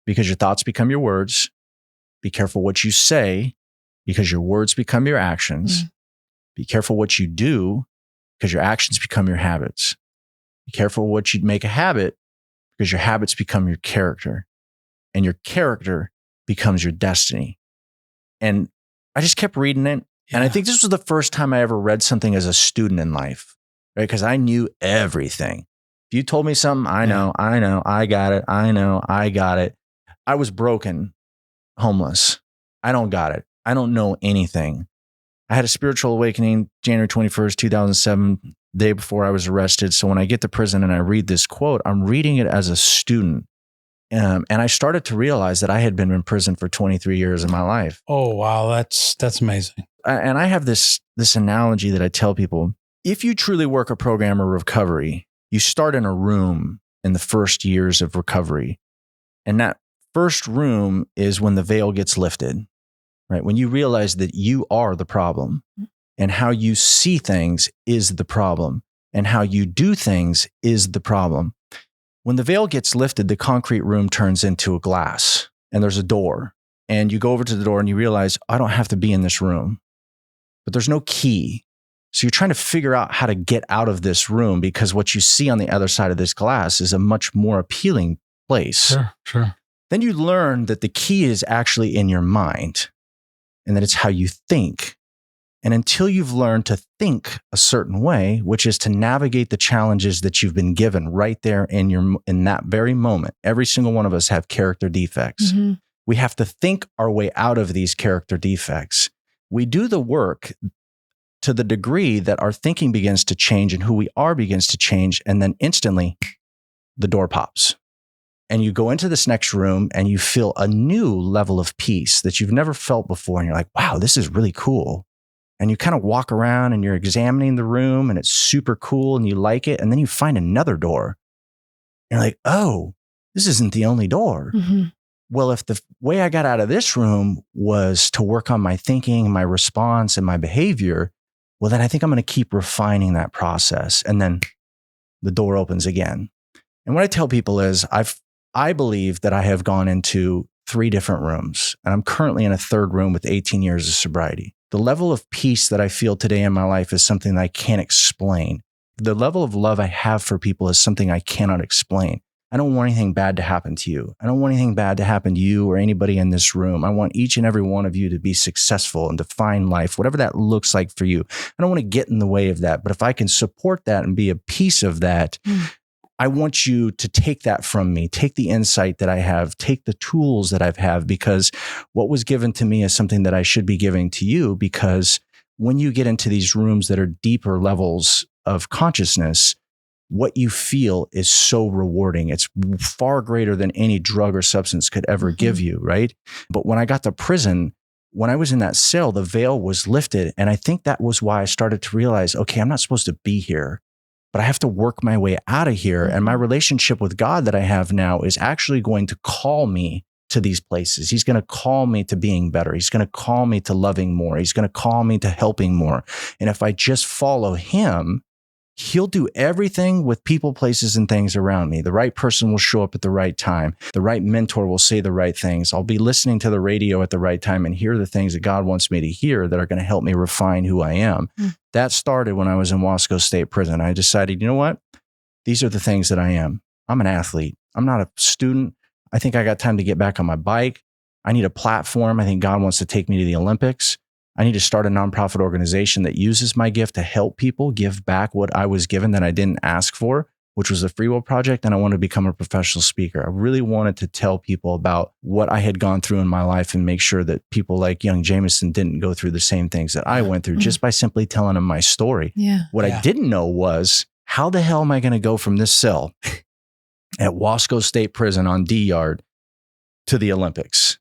because your thoughts become your words. Be careful what you say because your words become your actions. Be careful what you do because your actions become your habits. Be careful what you make a habit because your habits become your character and your character becomes your destiny. And I just kept reading it. Yeah. And I think this was the first time I ever read something as a student in life, right? Because I knew everything. If you told me something, I know, I got it. I was broken. Homeless. I don't got it. I don't know anything. I had a spiritual awakening January 21st, 2007, day before I was arrested. So when I get to prison and I read this quote, I'm reading it as a student. And I started to realize that I had been in prison for 23 years of my life. Oh, wow. That's amazing. And I have this analogy that I tell people. If you truly work a program of recovery, you start in a room in the first years of recovery. And that first room is when the veil gets lifted, right? When you realize that you are the problem and how you see things is the problem and how you do things is the problem. When the veil gets lifted, the concrete room turns into a glass and there's a door and you go over to the door and you realize, I don't have to be in this room, but there's no key. So you're trying to figure out how to get out of this room because what you see on the other side of this glass is a much more appealing place. Sure. Then you learn that the key is actually in your mind and that it's how you think. And until you've learned to think a certain way, which is to navigate the challenges that you've been given right there in that very moment, every single one of us have character defects. We have to think our way out of these character defects. We do the work to the degree that our thinking begins to change and who we are begins to change. And then instantly the door pops. And you go into this next room and you feel a new level of peace that you've never felt before. And you're like, wow, this is really cool. And you kind of walk around and you're examining the room and it's super cool and you like it. And then you find another door. And you're like, oh, this isn't the only door. Well, if the way I got out of this room was to work on my thinking, my response, and my behavior, well, then I think I'm going to keep refining that process. And then the door opens again. And what I tell people is I believe that I have gone into 3 different rooms, and I'm currently in a 3rd room with 18 years of sobriety. The level of peace that I feel today in my life is something that I can't explain. The level of love I have for people is something I cannot explain. I don't want anything bad to happen to you. I don't want anything bad to happen to you or anybody in this room. I want each and every one of you to be successful and define life, whatever that looks like for you. I don't want to get in the way of that. But if I can support that and be a piece of that, I want you to take that from me, take the insight that I have, take the tools that I have, because what was given to me is something that I should be giving to you. Because when you get into these rooms that are deeper levels of consciousness, what you feel is so rewarding. It's far greater than any drug or substance could ever give you, right? But when I got to prison, when I was in that cell, the veil was lifted. And I think that was why I started to realize, okay, I'm not supposed to be here, but I have to work my way out of here. And my relationship with God that I have now is actually going to call me to these places. He's going to call me to being better. He's going to call me to loving more. He's going to call me to helping more. And if I just follow him, he'll do everything with people, places, and things around me. The right person will show up at the right time. The right mentor will say the right things. I'll be listening to the radio at the right time and hear the things that God wants me to hear that are going to help me refine who I am. That started when I was in Wasco State Prison. I decided, you know what? These are the things that I am. I'm an athlete. I'm not a student. I think I got time to get back on my bike. I need a platform. I think God wants to take me to the Olympics. I need to start a nonprofit organization that uses my gift to help people give back what I was given that I didn't ask for, which was the Free Will Project. And I wanted to become a professional speaker. I really wanted to tell people about what I had gone through in my life and make sure that people like young Jameson didn't go through the same things that I went through just by simply telling them my story. What I didn't know was, how the hell am I going to go from this cell at Wasco State Prison on D Yard to the Olympics?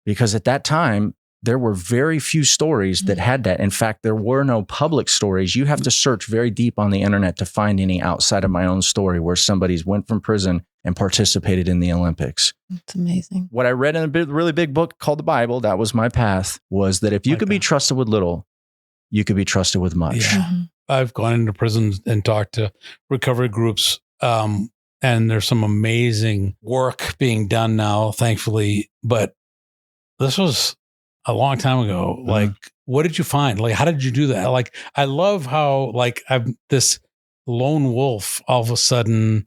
Because at that time, there were very few stories that had that. In fact, there were no public stories. You have to search very deep on the internet to find any outside of my own story where somebody's went from prison and participated in the Olympics. That's amazing. What I read in a really big book called the Bible, that was my path, was that if you could be trusted with little, you could be trusted with much. I've gone into prisons and talked to recovery groups, and there's some amazing work being done now, thankfully. But this was a long time ago. Like, what did you find? Like, how did you do that? Like, I love how, like, this lone wolf all of a sudden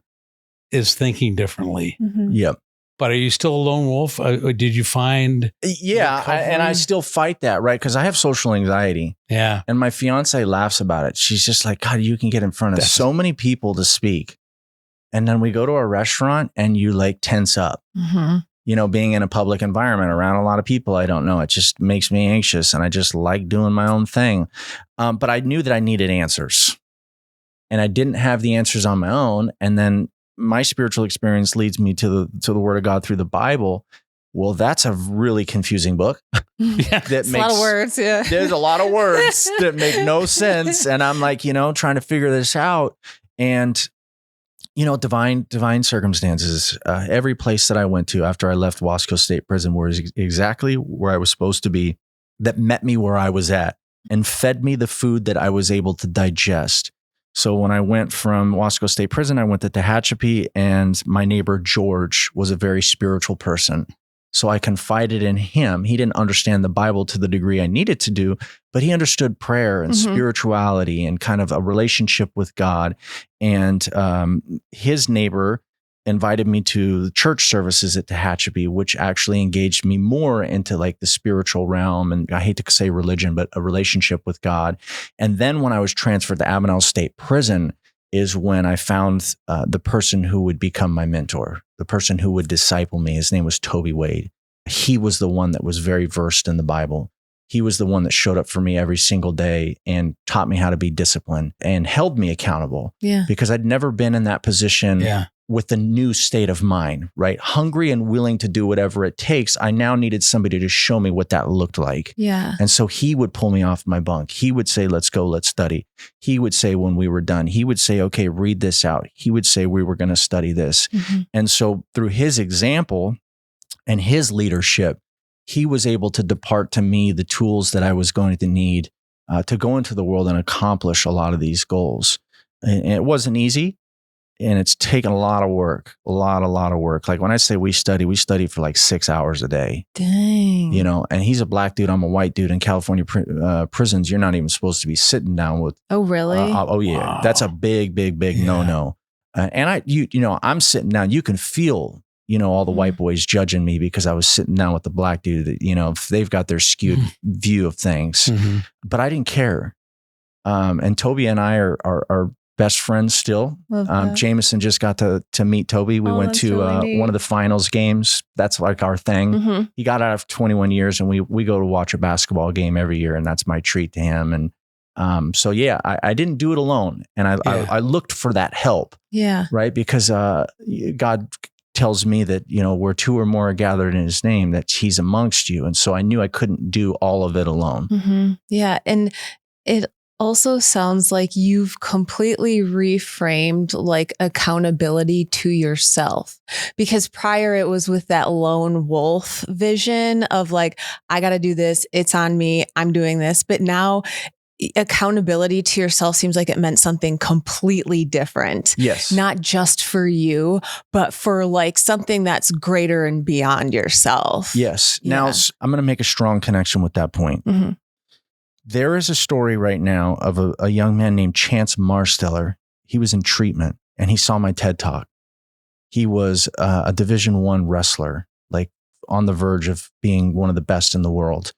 is thinking differently. Yep. But are you still a lone wolf? Did you find? And I still fight that, right? Because I have social anxiety. Yeah. And my fiance laughs about it. She's just like, God, you can get in front of so many people to speak. And then we go to a restaurant and you like tense up. You know, being in a public environment around a lot of people I don't know, it just makes me anxious and I just like doing my own thing. But I knew that I needed answers and I didn't have the answers on my own. And then my spiritual experience leads me to the Word of God through the Bible. Well, that's a really confusing book. That makes a lot of words. Yeah. There's a lot of words that make no sense. And I'm like, trying to figure this out. And divine circumstances. Every place that I went to after I left Wasco State Prison was exactly where I was supposed to be, that met me where I was at and fed me the food that I was able to digest. So when I went from Wasco State Prison, I went to Tehachapi, and my neighbor George was a very spiritual person. So I confided in him. He didn't understand the Bible to the degree I needed to do, but he understood prayer and spirituality and kind of a relationship with God. And his neighbor invited me to the church services at Tehachapi, which actually engaged me more into like the spiritual realm. And I hate to say religion, but a relationship with God. And then when I was transferred to Avenel State Prison is when I found the person who would become my mentor, the person who would disciple me. His name was Toby Wade. He was the one that was very versed in the Bible. He was the one that showed up for me every single day and taught me how to be disciplined and held me accountable. Yeah. Because I'd never been in that position with the new state of mind, right? Hungry and willing to do whatever it takes. I now needed somebody to show me what that looked like. Yeah. And so he would pull me off my bunk. He would say, let's go, let's study. He would say when we were done, he would say, okay, read this out. He would say we were going to study this. And so through his example and his leadership, he was able to depart to me the tools that I was going to need to go into the world and accomplish a lot of these goals. And it wasn't easy. And it's taken a lot of work, a lot of work. Like when I say we study for like 6 hours a day. Dang. And he's a black dude. I'm a white dude. In California prisons, you're not even supposed to be sitting down with. Oh, really? Oh, yeah. Wow. That's a big no-no. And I'm sitting down, you can feel, all the white boys judging me because I was sitting down with the black dude that, if they've got their skewed view of things, but I didn't care. And Toby and I are best friends still. Jameson just got to meet Toby. We went to one of the finals games. That's like our thing. He got out of 21 years and we go to watch a basketball game every year, and that's my treat to him. And I didn't do it alone. And I looked for that help. Yeah. Right. Because God tells me that, where two or more are gathered in his name, that he's amongst you. And so I knew I couldn't do all of it alone. Yeah. And it also sounds like you've completely reframed like accountability to yourself, because prior it was with that lone wolf vision of like, I got to do this. It's on me. I'm doing this. But now accountability to yourself seems like it meant something completely different. Yes. Not just for you, but for like something that's greater and beyond yourself. Yes. Now I'm going to make a strong connection with that point. There is a story right now of a young man named Chance Marsteller. He was in treatment and he saw my TED Talk. He was a Division I wrestler, like on the verge of being one of the best in the world,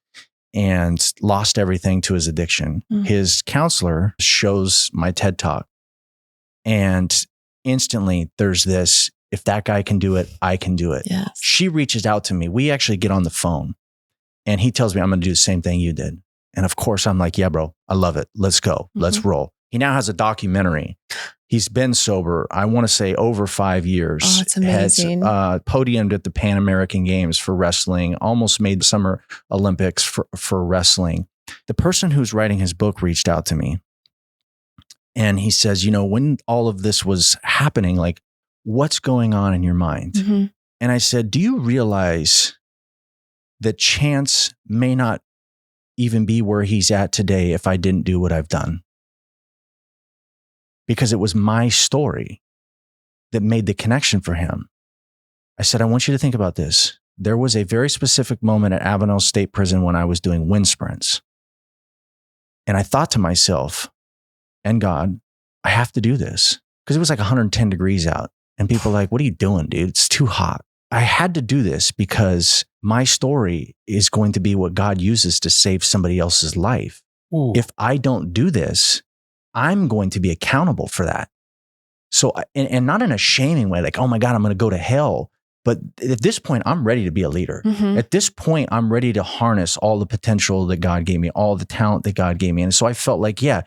and lost everything to his addiction. His counselor shows my TED Talk, and instantly there's this, if that guy can do it, I can do it. Yes. She reaches out to me. We actually get on the phone and he tells me, I'm going to do the same thing you did. And of course I'm like, yeah, bro, I love it. Let's go. Let's roll. He now has a documentary. He's been sober, I want to say over 5 years. Oh, it's amazing. Has podiumed at the Pan American Games for wrestling, almost made the Summer Olympics for wrestling. The person who's writing his book reached out to me and he says, when all of this was happening, like, what's going on in your mind? And I said, do you realize that Chance may not even be where he's at today if I didn't do what I've done? Because it was my story that made the connection for him. I said, I want you to think about this. There was a very specific moment at Avenel State Prison when I was doing wind sprints. And I thought to myself, and God, I have to do this. Because it was like 110 degrees out. And people were like, what are you doing, dude? It's too hot. I had to do this because my story is going to be what God uses to save somebody else's life. Ooh. If I don't do this, I'm going to be accountable for that. So, and not in a shaming way, like, oh my God, I'm going to go to hell. But at this point, I'm ready to be a leader. At this point, I'm ready to harness all the potential that God gave me, all the talent that God gave me. And so I felt like, yeah,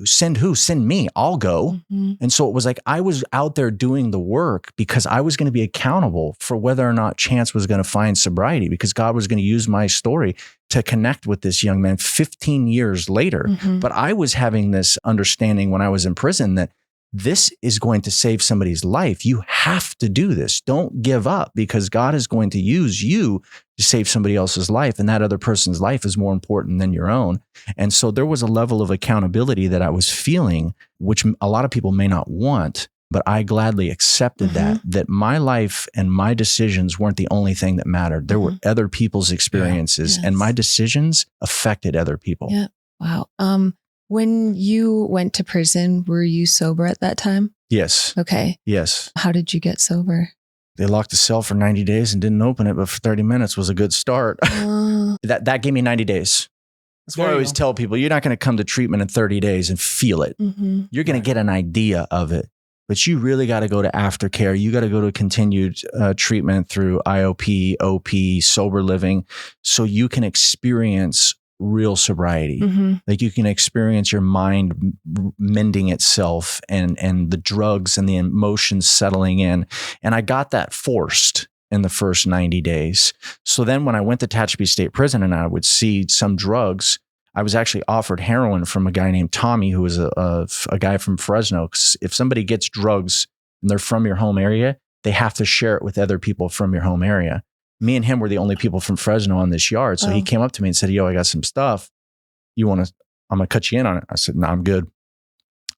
send who? Send me. I'll go. And so it was like I was out there doing the work because I was going to be accountable for whether or not Chance was going to find sobriety, because God was going to use my story to connect with this young man 15 years later. But I was having this understanding when I was in prison that this is going to save somebody's life. You have to do this. Don't give up, because God is going to use you to save somebody else's life. And that other person's life is more important than your own. And so there was a level of accountability that I was feeling, which a lot of people may not want, but I gladly accepted that my life and my decisions weren't the only thing that mattered. There were other people's experiences and my decisions affected other people. Yeah. Wow. When you went to prison, were you sober at that time? Yes. Okay. Yes. How did you get sober? They locked the cell for 90 days and didn't open it, but for 30 minutes was a good start. That gave me 90 days. That's why I always tell people, you're not going to come to treatment in 30 days and feel it. You're going to get an idea of it, but you really got to go to aftercare. You got to go to continued treatment through IOP, OP, sober living, so you can experience real sobriety. Like you can experience your mind mending itself and the drugs and the emotions settling in. And I got that forced in the first 90 days. So then when I went to Tehachapi State Prison and I would see some drugs, I was actually offered heroin from a guy named Tommy, who was a guy from Fresno. 'Cause if somebody gets drugs and they're from your home area, they have to share it with other people from your home area. Me and him were the only people from Fresno on this yard. So he came up to me and said, yo, I got some stuff. I'm going to cut you in on it. I said, no, I'm good.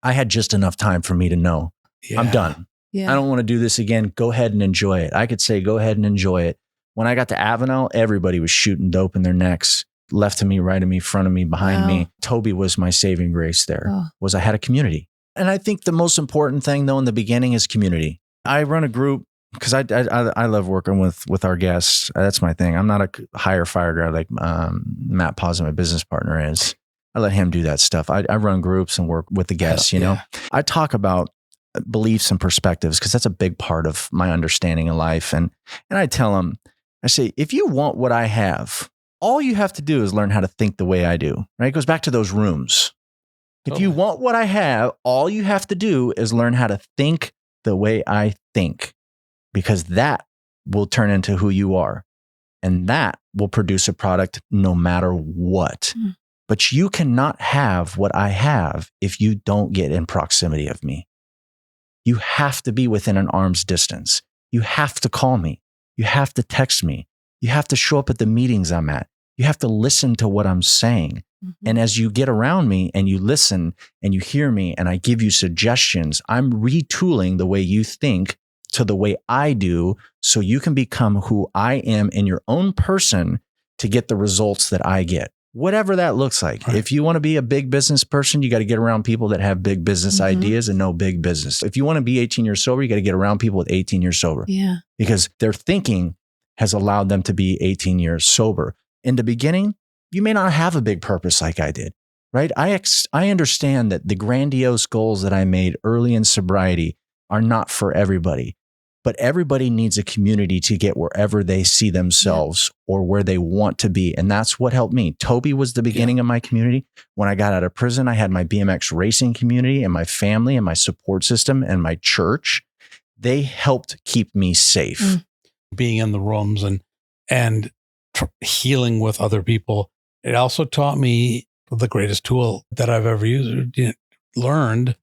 I had just enough time for me to know I'm done. I don't want to do this again. Go ahead and enjoy it. I could say, go ahead and enjoy it. When I got to Avenel, everybody was shooting dope in their necks, left of me, right of me, front of me, behind me. Toby was my saving grace there, was I had a community. And I think the most important thing, though, in the beginning is community. I run a group because I love working with our guests. That's my thing. I'm not a hire fire guy like Matt Pazza, my business partner, is. I let him do that stuff. I run groups and work with the guests, you know. I talk about beliefs and perspectives because that's a big part of my understanding of life. And I tell them, I say, if you want what I have, all you have to do is learn how to think the way I do, right? It goes back to those rooms. If you want what I have, all you have to do is learn how to think the way I think, because that will turn into who you are. And that will produce a product no matter what. Mm. But you cannot have what I have if you don't get in proximity of me. You have to be within an arm's distance. You have to call me. You have to text me. You have to show up at the meetings I'm at. You have to listen to what I'm saying. Mm-hmm. And as you get around me and you listen and you hear me and I give you suggestions, I'm retooling the way you think to the way I do so you can become who I am in your own person to get the results that I get. Whatever that looks like. Right. If you want to be a big business person, you got to get around people that have big business ideas and know big business. If you want to be 18 years sober, you got to get around people with 18 years sober. Yeah. Because their thinking has allowed them to be 18 years sober. In the beginning, you may not have a big purpose like I did, right? I understand that the grandiose goals that I made early in sobriety are not for everybody. But everybody needs a community to get wherever they see themselves or where they want to be. And that's what helped me. Toby was the beginning of my community. When I got out of prison, I had my BMX racing community and my family and my support system and my church. They helped keep me safe. Being in the rooms and healing with other people. It also taught me the greatest tool that I've ever used, learned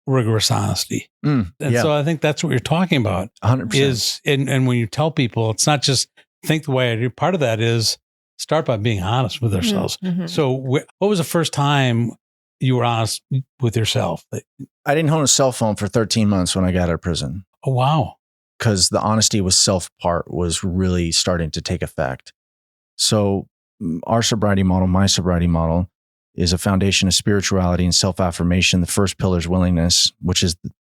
rigorous honesty. So I think that's what you're talking about 100%. And when you tell people, it's not just think the way I do. Part of that is start by being honest with ourselves. Mm-hmm. So what was the first time you were honest with yourself? I didn't own a cell phone for 13 months when I got out of prison. Oh, wow. Because the honesty with self part was really starting to take effect. So our sobriety model, my sobriety model, is a foundation of spirituality and self-affirmation. The first pillar is willingness, which is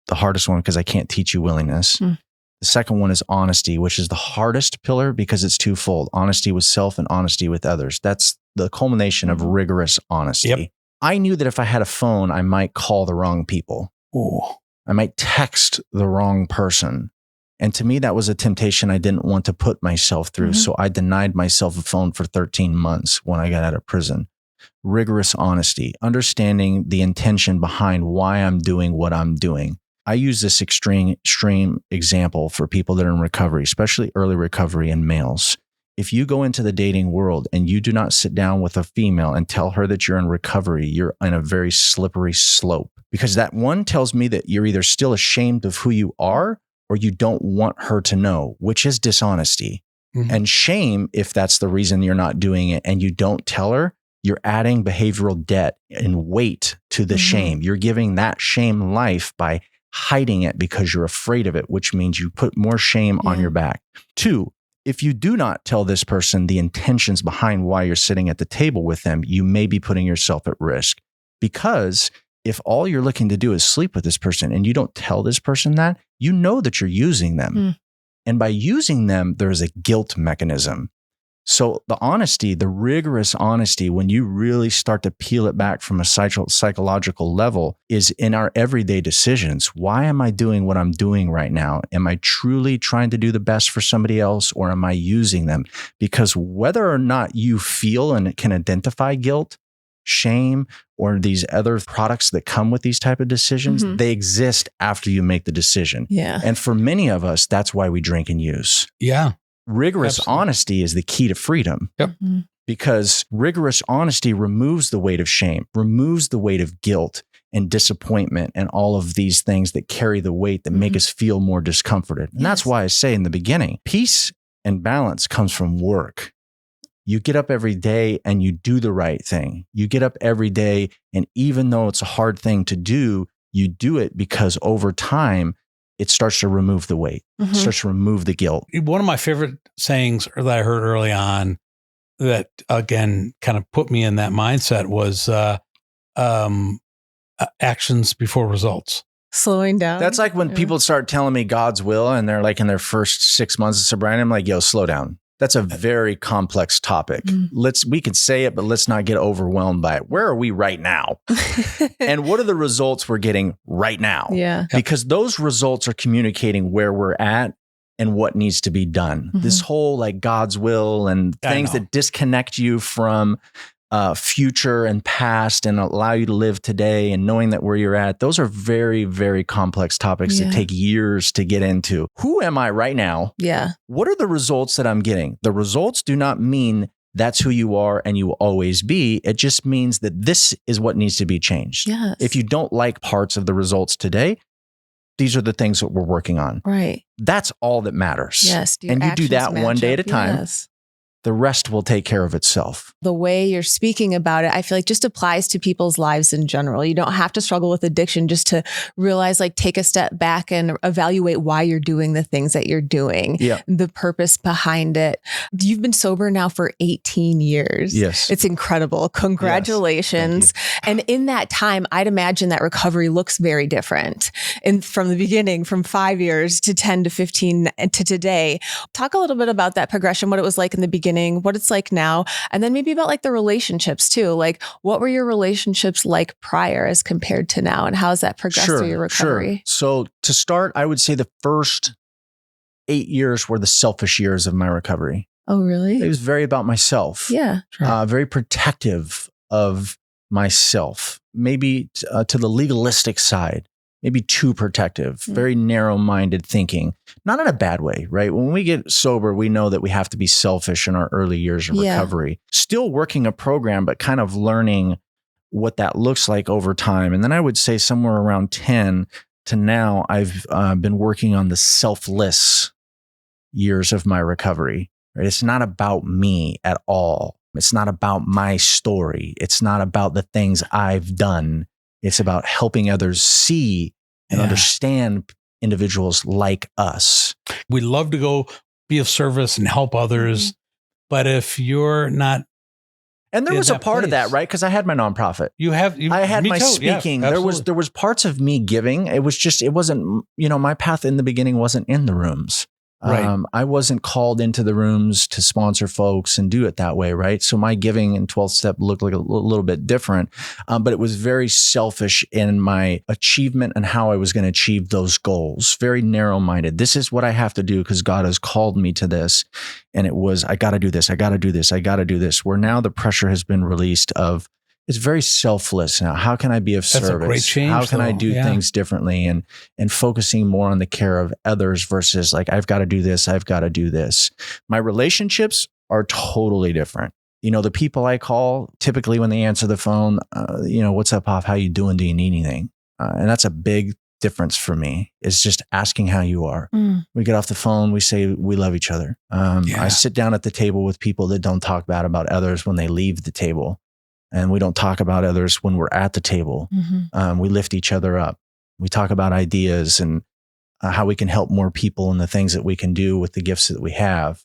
the hardest one because I can't teach you willingness. The second one is honesty, which is the hardest pillar because it's twofold: honesty with self and honesty with others. That's the culmination of rigorous honesty. Yep. I knew that if I had a phone, I might call the wrong people. Ooh. I might text the wrong person. And to me, that was a temptation I didn't want to put myself through. So I denied myself a phone for 13 months when I got out of prison. Rigorous honesty, understanding the intention behind why I'm doing what I'm doing. I use this extreme example for people that are in recovery, especially early recovery and males. If you go into the dating world and you do not sit down with a female and tell her that you're in recovery, you're in a very slippery slope, because that one tells me that you're either still ashamed of who you are or you don't want her to know, which is dishonesty. And shame, if that's the reason you're not doing it and you don't tell her, you're adding behavioral debt and weight to the shame. You're giving that shame life by hiding it because you're afraid of it, which means you put more shame on your back. 2, if you do not tell this person the intentions behind why you're sitting at the table with them, you may be putting yourself at risk. Because if all you're looking to do is sleep with this person and you don't tell this person that, you know that you're using them. And by using them, there's a guilt mechanism. So the honesty, the rigorous honesty, when you really start to peel it back from a psychological level, is in our everyday decisions. Why am I doing what I'm doing right now? Am I truly trying to do the best for somebody else, or am I using them? Because whether or not you feel and can identify guilt, shame, or these other products that come with these type of decisions, they exist after you make the decision. Yeah. And for many of us, that's why we drink and use. Yeah. Rigorous honesty is the key to freedom. Yep. Because rigorous honesty removes the weight of shame, removes the weight of guilt and disappointment and all of these things that carry the weight that make us feel more discomforted. And that's why I say in the beginning, peace and balance comes from work. You get up every day and you do the right thing. You get up every day, and even though it's a hard thing to do, you do it because over time, it starts to remove the weight, starts to remove the guilt. One of my favorite sayings that I heard early on that, again, kind of put me in that mindset was, actions before results. Slowing down. That's like when people start telling me God's will and they're like in their first 6 months of sobriety. I'm like, yo, slow down. That's a very complex topic. We can say it, but let's not get overwhelmed by it. Where are we right now? And what are the results we're getting right now? Yeah. Because those results are communicating where we're at and what needs to be done. This whole like God's will and things that disconnect you from future and past and allow you to live today and knowing that where you're at, those are very, very complex topics that take years to get into. Who am I right now? Yeah. What are the results that I'm getting? The results do not mean that's who you are and you will always be. It just means that this is what needs to be changed. Yes. If you don't like parts of the results today, these are the things that we're working on. Right. That's all that matters. Yes. And you do that one day at a time. Yes. The rest will take care of itself. The way you're speaking about it, I feel like just applies to people's lives in general. You don't have to struggle with addiction just to realize, like, take a step back and evaluate why you're doing the things that you're doing, the purpose behind it. You've been sober now for 18 years. Yes. It's incredible. Congratulations. Yes. And in that time, I'd imagine that recovery looks very different. And from the beginning, from 5 years to 10 to 15 to today, talk a little bit about that progression, what it was like in the beginning, what it's like now, and then maybe about like the relationships too. Like, what were your relationships like prior as compared to now, and how has that progressed through your recovery? So to start, I would say the first 8 years were the selfish years of my recovery. Oh, really? It was very about myself. Yeah. Very protective of myself, maybe to the legalistic side. Maybe too protective, very narrow-minded thinking, not in a bad way, right? When we get sober, we know that we have to be selfish in our early years of recovery. Still working a program, but kind of learning what that looks like over time. And then I would say somewhere around 10 to now, I've been working on the selfless years of my recovery, right? It's not about me at all. It's not about my story. It's not about the things I've done. It's about helping others see and understand individuals like us. We love to go be of service and help others. But if you're not, and there was a part of that, right? Because I had my nonprofit. I had my speaking. There was parts of me giving. It wasn't, my path in the beginning wasn't in the rooms. Right. I wasn't called into the rooms to sponsor folks and do it that way, right? So my giving in 12th step looked like a little bit different, but it was very selfish in my achievement and how I was going to achieve those goals. Very narrow-minded. This is what I have to do because God has called me to this. And it was, I got to do this. I got to do this. I got to do this. Where now the pressure has been released of, it's very selfless now. How can I be of service? That's a great change. How can I do things differently and focusing more on the care of others versus like, I've got to do this. I've got to do this. My relationships are totally different. The people I call typically when they answer the phone, what's up, Pop? How you doing? Do you need anything? And that's a big difference for me is just asking how you are. We get off the phone. We say we love each other. I sit down at the table with people that don't talk bad about others when they leave the table. And we don't talk about others when we're at the table. We lift each other up. We talk about ideas and how we can help more people and the things that we can do with the gifts that we have.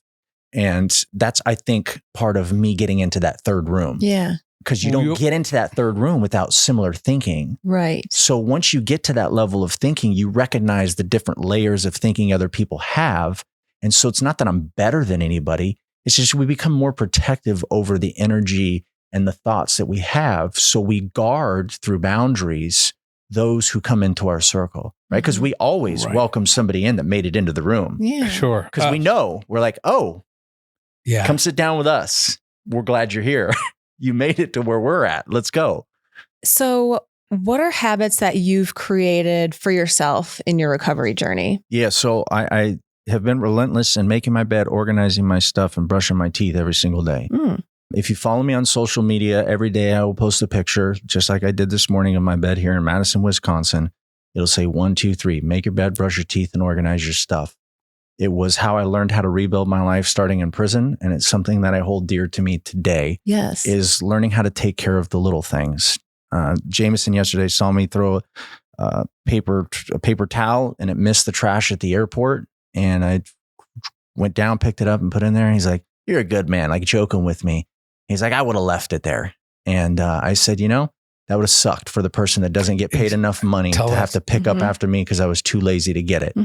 And that's, I think, part of me getting into that third room. Yeah. Because you don't get into that third room without similar thinking. Right. So once you get to that level of thinking, you recognize the different layers of thinking other people have. And so it's not that I'm better than anybody. It's just we become more protective over the energy and the thoughts that we have. So we guard through boundaries those who come into our circle, right? Because we always welcome somebody in that made it into the room. Yeah. Sure. Because we know, we're like, oh, come sit down with us. We're glad you're here. You made it to where we're at. Let's go. So what are habits that you've created for yourself in your recovery journey? Yeah. So I have been relentless in making my bed, organizing my stuff, and brushing my teeth every single day. If you follow me on social media, every day I will post a picture, just like I did this morning of my bed here in Madison, Wisconsin. It'll say 1, 2, 3, make your bed, brush your teeth, and organize your stuff. It was how I learned how to rebuild my life starting in prison. And it's something that I hold dear to me today. Yes. Is learning how to take care of the little things. Jameson yesterday saw me throw a paper towel and it missed the trash at the airport. And I went down, picked it up and put it in there. And he's like, "You're a good man," like joking with me. He's like, "I would have left it there." And I said, That would have sucked for the person that doesn't get paid enough money to have to pick up after me because I was too lazy to get it.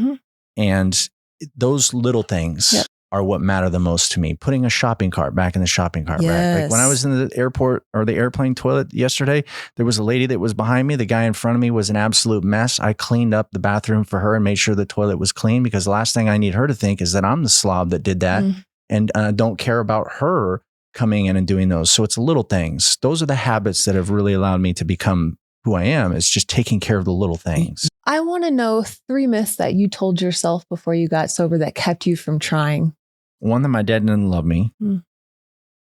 And those little things are what matter the most to me. Putting a shopping cart back in the shopping cart rack. Like when I was in the airport or the airplane toilet yesterday, there was a lady that was behind me. The guy in front of me was an absolute mess. I cleaned up the bathroom for her and made sure the toilet was clean, because the last thing I need her to think is that I'm the slob that did that and don't care about her coming in and doing those. So it's little things. Those are the habits that have really allowed me to become who I am. It's just taking care of the little things. I want to know 3 myths that you told yourself before you got sober that kept you from trying. 1, that my dad didn't love me.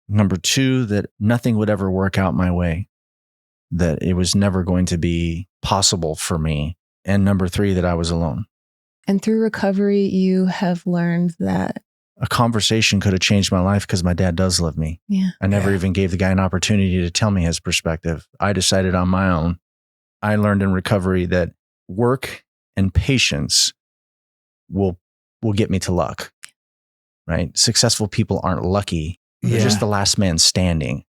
Number 2, that nothing would ever work out my way, that it was never going to be possible for me. And number 3, that I was alone. And through recovery, you have learned that a conversation could have changed my life because my dad does love me. Yeah. I never even gave the guy an opportunity to tell me his perspective. I decided on my own. I learned in recovery that work and patience will get me to luck, right? Successful people aren't lucky. They're just the last man standing.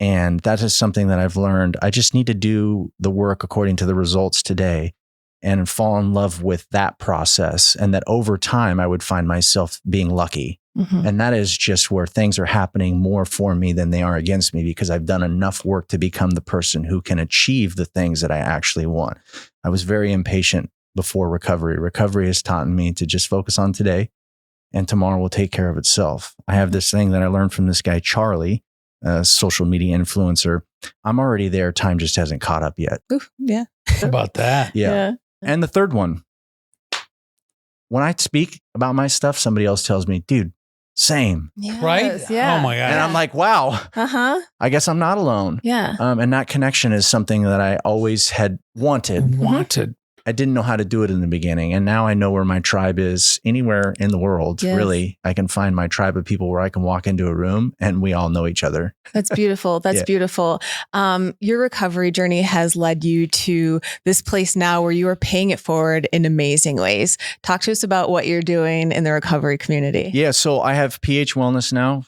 And that is something that I've learned. I just need to do the work according to the results today and fall in love with that process. And that over time, I would find myself being lucky. And that is just where things are happening more for me than they are against me, because I've done enough work to become the person who can achieve the things that I actually want. I was very impatient before recovery. Recovery has taught me to just focus on today, and tomorrow will take care of itself. I have this thing that I learned from this guy, Charlie, a social media influencer. I'm already there. Time just hasn't caught up yet. Oof, yeah. How about that? Yeah. And the third one, when I speak about my stuff, somebody else tells me, dude, same. Right? Yeah. Oh my God. And I'm like, wow, I guess I'm not alone. Yeah. And that connection is something that I always had wanted. I didn't know how to do it in the beginning. And now I know where my tribe is anywhere in the world. Really, I can find my tribe of people where I can walk into a room and we all know each other. That's beautiful. That's beautiful. Your recovery journey has led you to this place now where you are paying it forward in amazing ways. Talk to us about what you're doing in the recovery community. Yeah. So I have PH Wellness now,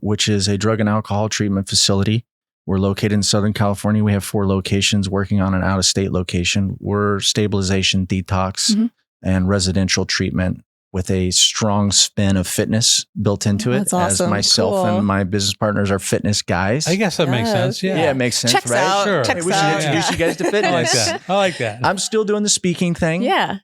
which is a drug and alcohol treatment facility. We're located in Southern California. We have 4 locations, working on an out-of-state location. We're stabilization, detox, and residential treatment with a strong spin of fitness built into it. That's awesome. As myself and my business partners are fitness guys. I guess that makes sense. Yeah. It makes sense, Checks right? out. Sure. Checks We should out. introduce you guys to fitness. I like that. I'm still doing the speaking thing. Yeah.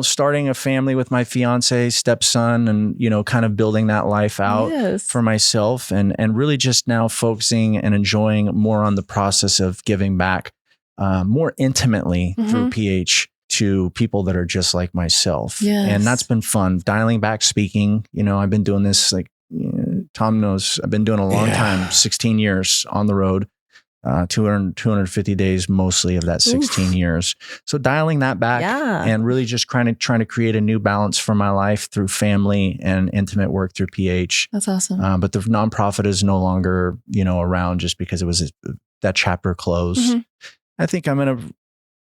Starting a family with my fiance, stepson, and, kind of building that life out for myself, and really just now focusing and enjoying more on the process of giving back more intimately through PH to people that are just like myself. And that's been fun. Dialing back speaking, I've been doing this, Tom knows, I've been doing a long time, 16 years on the road. 250 days, mostly of that 16 years. So dialing that back and really just trying to create a new balance for my life through family and intimate work through PH. That's awesome. But the nonprofit is no longer, around just because it was that chapter closed. I think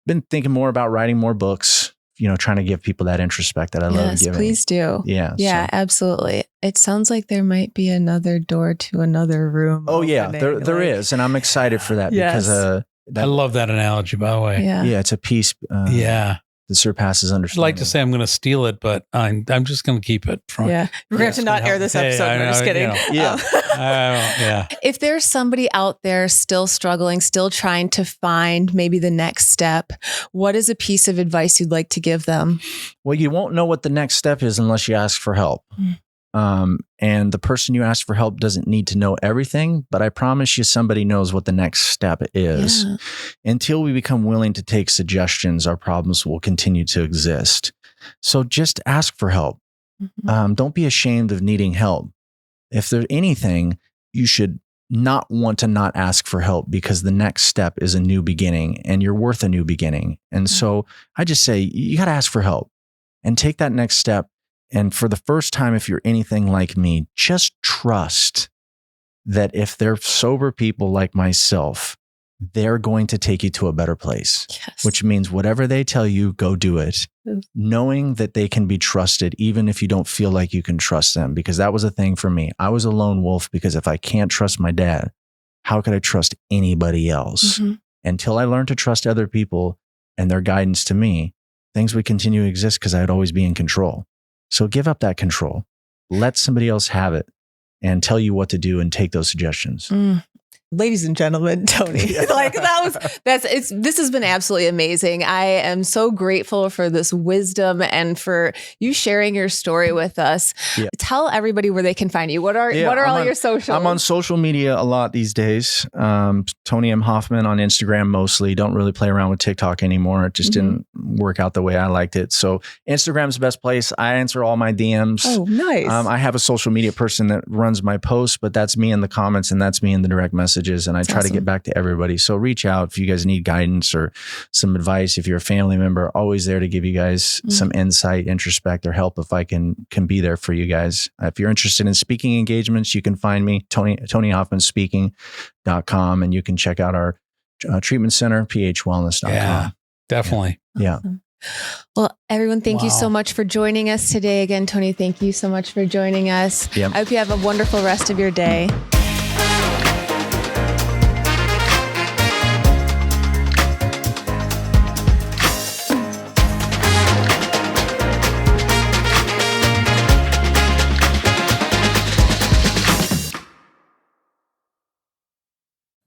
been thinking more about writing more books, trying to give people that introspect that I love giving. Please do. Yeah. Yeah, absolutely. It sounds like there might be another door to another room. Oh yeah, there is. And I'm excited for that because I love that analogy, by the way. Yeah. It's a piece that surpasses understanding. I'd like to say I'm going to steal it, but I'm just going to keep it from. Yeah. We're going to have to not air this episode. I'm just kidding. If there's somebody out there still struggling, still trying to find maybe the next step, what is a piece of advice you'd like to give them? Well, you won't know what the next step is unless you ask for help. And the person you ask for help doesn't need to know everything, but I promise you somebody knows what the next step is. Until we become willing to take suggestions, our problems will continue to exist. So just ask for help. Don't be ashamed of needing help. If there's anything, you should not want to not ask for help, because the next step is a new beginning and you're worth a new beginning. And so I just say, you got to ask for help and take that next step. And for the first time, if you're anything like me, just trust that if they're sober people like myself, they're going to take you to a better place, which means whatever they tell you, go do it, knowing that they can be trusted, even if you don't feel like you can trust them. Because that was a thing for me. I was a lone wolf because if I can't trust my dad, how could I trust anybody else? Until I learned to trust other people and their guidance to me, things would continue to exist because I'd always be in control. So give up that control. Let somebody else have it and tell you what to do and take those suggestions. Ladies and gentlemen, Tony, this has been absolutely amazing. I am so grateful for this wisdom and for you sharing your story with us. Yeah. Tell everybody where they can find you. What are all your socials? I'm on social media a lot these days. Tony M. Hoffman on Instagram mostly. Don't really play around with TikTok anymore. It just didn't work out the way I liked it. So Instagram's the best place. I answer all my DMs. Oh, nice. I have a social media person that runs my posts, but that's me in the comments and that's me in the direct messages. And I try to get back to everybody. So reach out if you guys need guidance or some advice. If you're a family member, always there to give you guys some insight, introspect, or help if I can be there for you guys. If you're interested in speaking engagements, you can find me, Tony Hoffman Speaking.com, and you can check out our treatment center, phwellness.com. Yeah, definitely. Yeah. Awesome. Well, everyone, thank you so much for joining us today. Again, Tony, thank you so much for joining us. Yep. I hope you have a wonderful rest of your day.